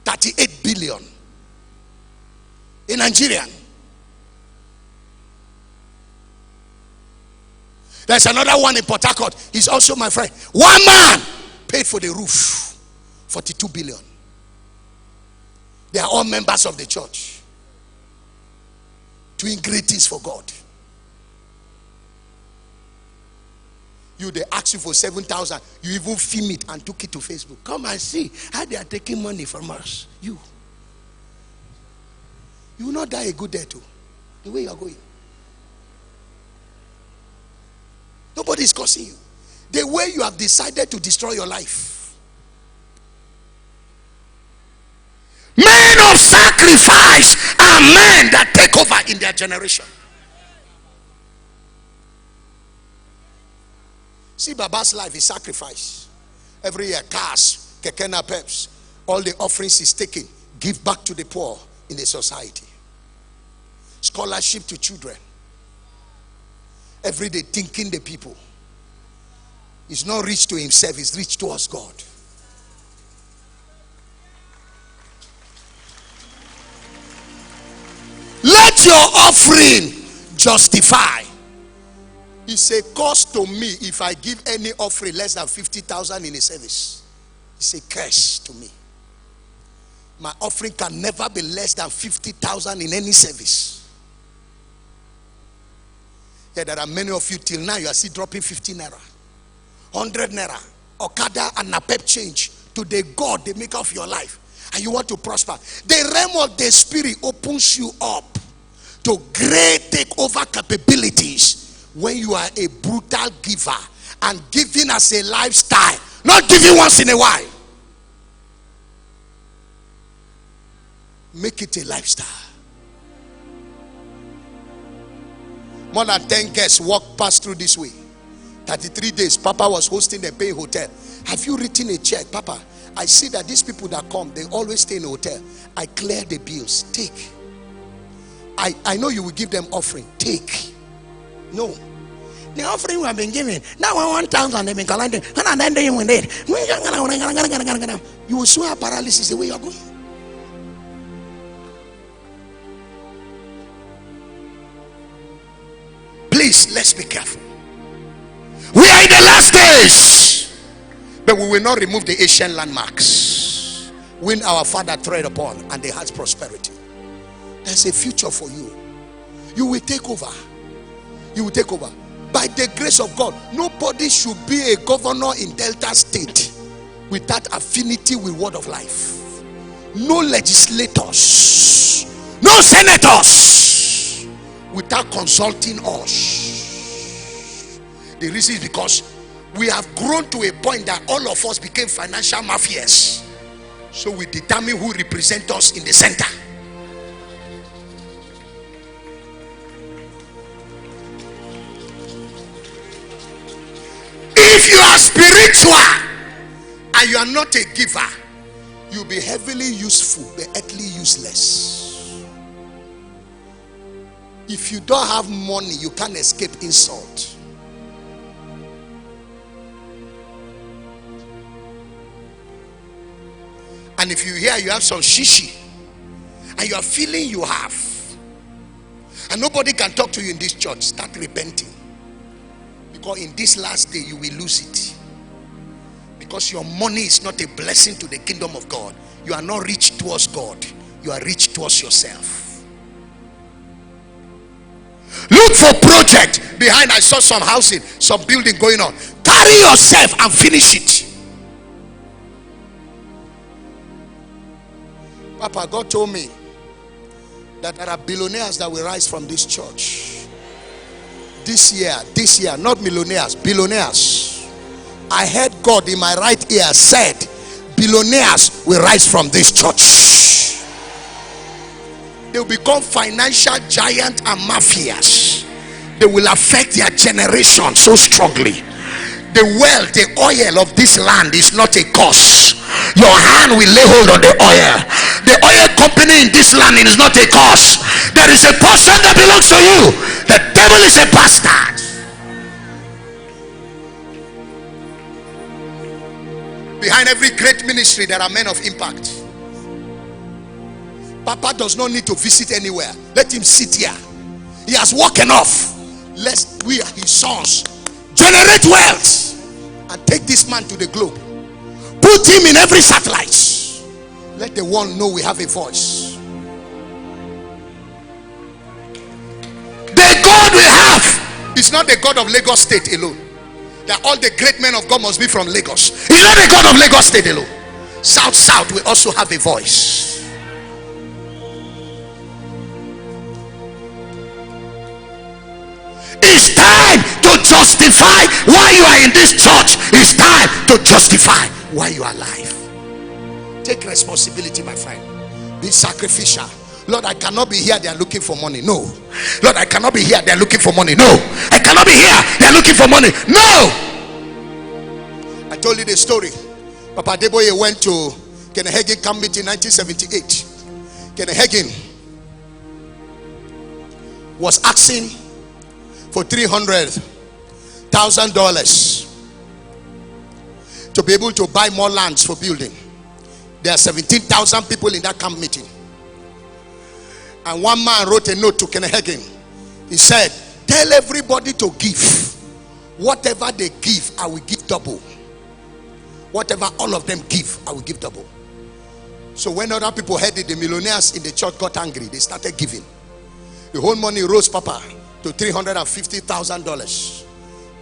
38 billion. In Nigeria. There's another one in Port Harcourt. He's also my friend. One man paid for the roof, 42 billion. They are all members of the church, doing great things for God. You, they ask you for 7,000. You even film it and took it to Facebook. Come and see how they are taking money from us. You will not die a good death too, the way you are going. Nobody is cursing you. The way you have decided to destroy your life. Men of sacrifice are men that take over in their generation. See, Baba's life is sacrifice. Every year, cars, kekena peps, all the offerings is taken, give back to the poor in the society. Scholarship to children. Every day thinking the people. He's not rich to himself, he's rich towards God. Let your offering justify. It's a cost to me if I give any offering less than 50,000 in a service. It's a curse to me. My offering can never be less than 50,000 in any service. Yeah, there are many of you till now, you are still dropping 50 naira, 100 naira, Okada and Napep change to the God, the maker of your life. And you want to prosper. The realm of the spirit opens you up to great takeover capabilities when you are a brutal giver and giving as a lifestyle, not giving once in a while. Make it a lifestyle. More than 10 guests walked past through this way. 33 days, Papa was hosting a pay hotel. Have you written a check? Papa, I see that these people that come, they always stay in a hotel. I clear the bills. Take. I know you will give them offering. Take. No. The offering we have been giving. Now 1,000 they've been collecting. And then they win it. You will soon have paralysis the way you are going. Please, let's be careful. We are in the last days, but we will not remove the ancient landmarks when our father tread upon and they had prosperity. There's a future for you. You will take over. You will take over. By the grace of God, nobody should be a governor in Delta State without affinity with Word of Life. No legislators, no senators without consulting us. The reason is because we have grown to a point that all of us became financial mafias. So we determine who represents us in the center. If you are spiritual and you are not a giver, you'll be heavily useful but earthly useless. If you don't have money, you can't escape insult. And if you hear you have some shishi and you are feeling you have, and nobody can talk to you in this church, start repenting. Because in this last day you will lose it. Because your money is not a blessing to the kingdom of God. You are not rich towards God. You are rich towards yourself. Look for project behind. I saw some housing, some building going on. Carry yourself and finish it. Papa, God told me that there are billionaires that will rise from this church. This year, not millionaires, billionaires. I heard God in my right ear said, billionaires will rise from this church. They will become financial giants and mafias. They will affect their generation so strongly. The wealth, the oil of this land is not a curse. Your hand will lay hold on the oil. The oil company in this land is not a curse. There is a portion that belongs to you. The devil is a bastard. Behind every great ministry, there are men of impact. Papa does not need to visit anywhere. Let him sit here. He has worked enough. Lest we, his sons, generate wealth and take this man to the globe. Put him in every satellite. Let the world know we have a voice. The God we have is not the God of Lagos State alone. That all the great men of God must be from Lagos. He's not the God of Lagos State alone. South we also have a voice. It's time to justify why you are in this church. It's time to justify why you are alive. Take responsibility, my friend. Be sacrificial. Lord, I cannot be here. They are looking for money. No. Lord, I cannot be here. They are looking for money. No. I cannot be here. They are looking for money. No. I told you the story. Papa Deboye went to Kennehagen camp meeting in 1978. Kennehagen was asking for $300,000 to be able to buy more lands for building. There are 17,000 people in that camp meeting. And one man wrote a note to Kennehagen. He said, tell everybody to give. Whatever they give, I will give double. Whatever all of them give, I will give double. So when other people heard it, the millionaires in the church got angry. They started giving. The whole money rose, Papa, to $350,000.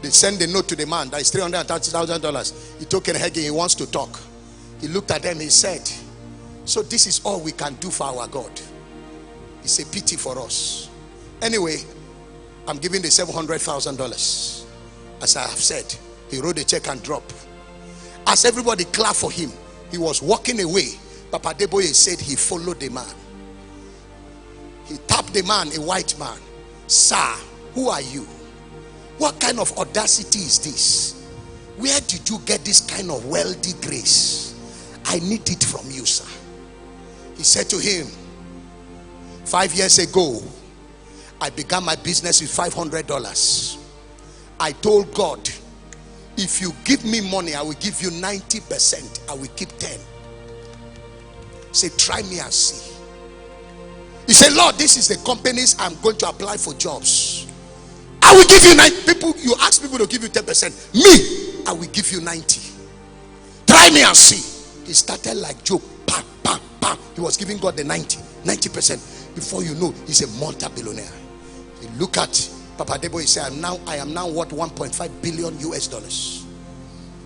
They sent the note to the man. That is $330,000. He took Kennehagen. He wants to talk. He looked at them. He said, so this is all we can do for our God. It's a pity for us. Anyway, I'm giving the $700,000. As I have said, he wrote a check and dropped. As everybody clapped for him, he was walking away. Papa Deboye said he followed the man. He tapped the man, a white man. Sir, who are you? What kind of audacity is this? Where did you get this kind of wealthy grace? I need it from you, sir. He said to him, 5 years ago, I began my business with $500. I told God, if you give me money, I will give you 90%. I will keep 10. Say, try me and see. He said, Lord, this is the companies I'm going to apply for jobs. I will give you 90. People, you ask people to give you 10%. Me, I will give you 90. Try me and see. He started like Job. Bam, bam, bam. He was giving God the 90%. Before you know, he's a multi-billionaire. You look at Papa Debo, he said, I am now worth $1.5 billion US.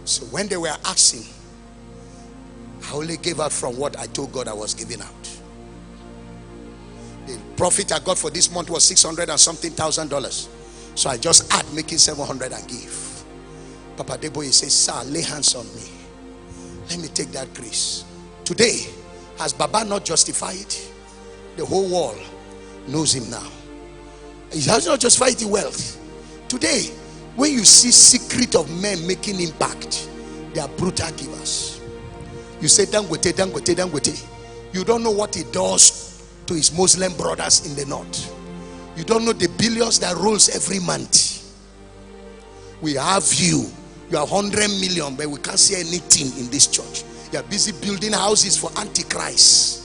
So when they were asking, I only gave out from what I told God I was giving out. The profit I got for this month was $600 and something thousand. So I just add, making 700 and give. Papa Debo, he says, sir, lay hands on me. Let me take that grace. Today, has Baba not justified? The whole world knows him now. He has not justified the wealth. Today, when you see secret of men making impact, they are brutal givers. You say Dangote, Dangote, Dangote. You don't know what he does to his Muslim brothers in the north. You don't know the billions that rolls every month. We have you. You are 100 million, but we can't see anything in this church. You are busy building houses for Antichrist,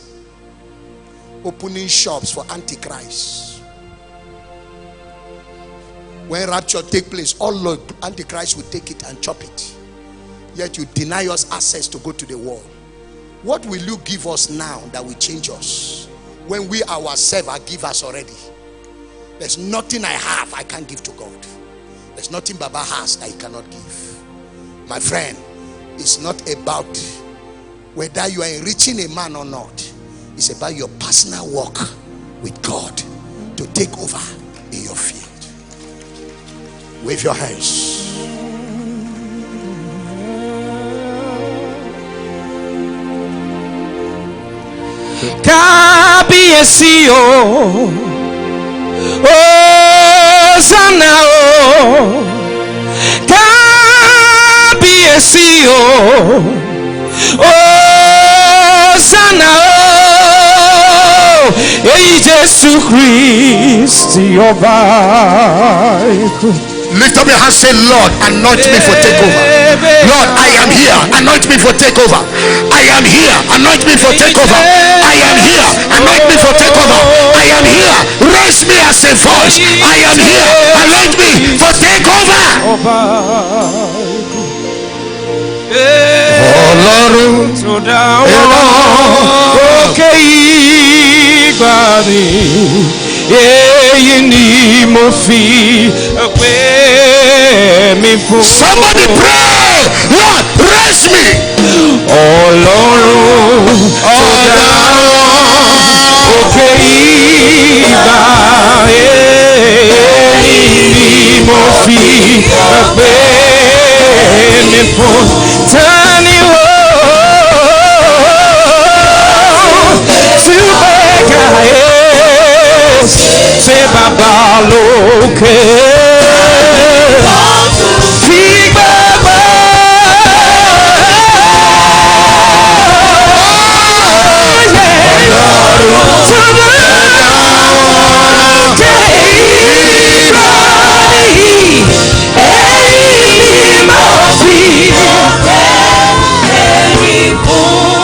opening shops for Antichrist. When rapture take place, all of Antichrist will take it and chop it. Yet you deny us access to go to the world. What will you give us now that will change us, when we ourselves are givers already? There's nothing I have I can't give to God. There's nothing Baba has that he cannot give. My friend, it's not about whether you are enriching a man or not. It's about your personal walk with God to take over in your field. Wave your hands. Kábíyèsí o, Hosanna o, kábíyèsí o, Hosanna o, èyí Jésù Kristi ọba. Lift up your hands, say, Lord, anoint me for takeover. Lord, I am here, anoint me for takeover. I am here, anoint me for takeover. I am here, anoint me for takeover. I am here, raise me as a voice. I am here, anoint me for takeover. All Ọlọ́run tó dá wọn òkè ìgbà mi èyí ni mo fi pè mí fún. Somebody pray, Lord, raise me. Ọlọ́run tó dá wọn òkè ìgbà èyí ni mo fi pè mí fún. Tani wo ṣe bàbá lókè fi gbàgbọ́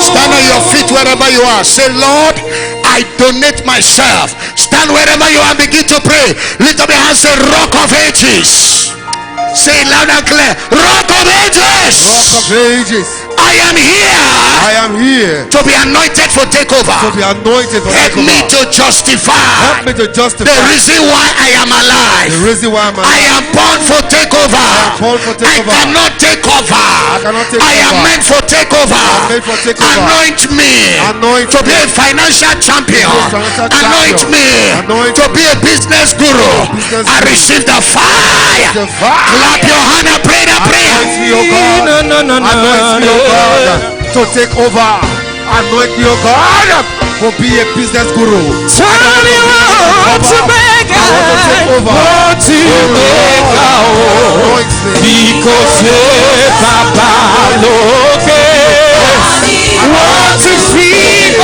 Stand on your feet wherever you are. Say, Lord, I donate myself. Stand wherever you are and begin to pray. Lift up your hands. Say, Rock of Ages. Say it loud and clear. Rock of Ages. Rock of Ages. I am here To be anointed for takeover. Help me to justify the reason why I am alive. I am born for takeover. I cannot take over. I am meant for takeover. Anoint me to be a financial champion. Anoint me to be a business guru. I receive the fire. Clap your hand and pray the prayer. To take over. Anoint me, oh God, for be a business guru. Turn you on to make because Papa loke want to feed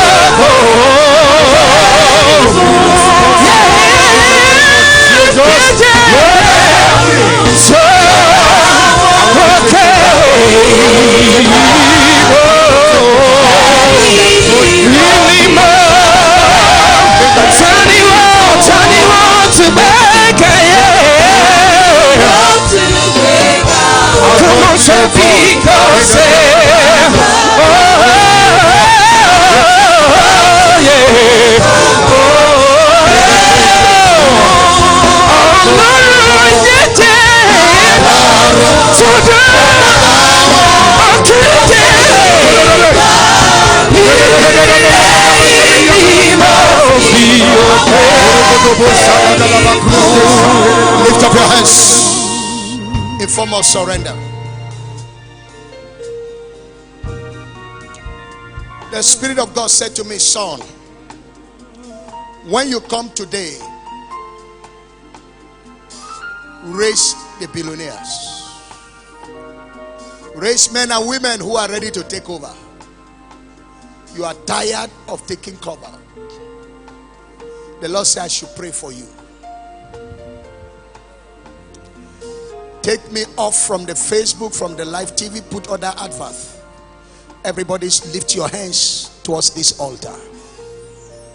Lift up your hands in form of surrender. The Spirit of God said to me, son, when you come today, raise the billionaires. Raise men and women who are ready to take over. You are tired of taking cover. The Lord said I should pray for you. Take me off from the Facebook, from the live TV, put other adverts. Everybody lift your hands towards this altar.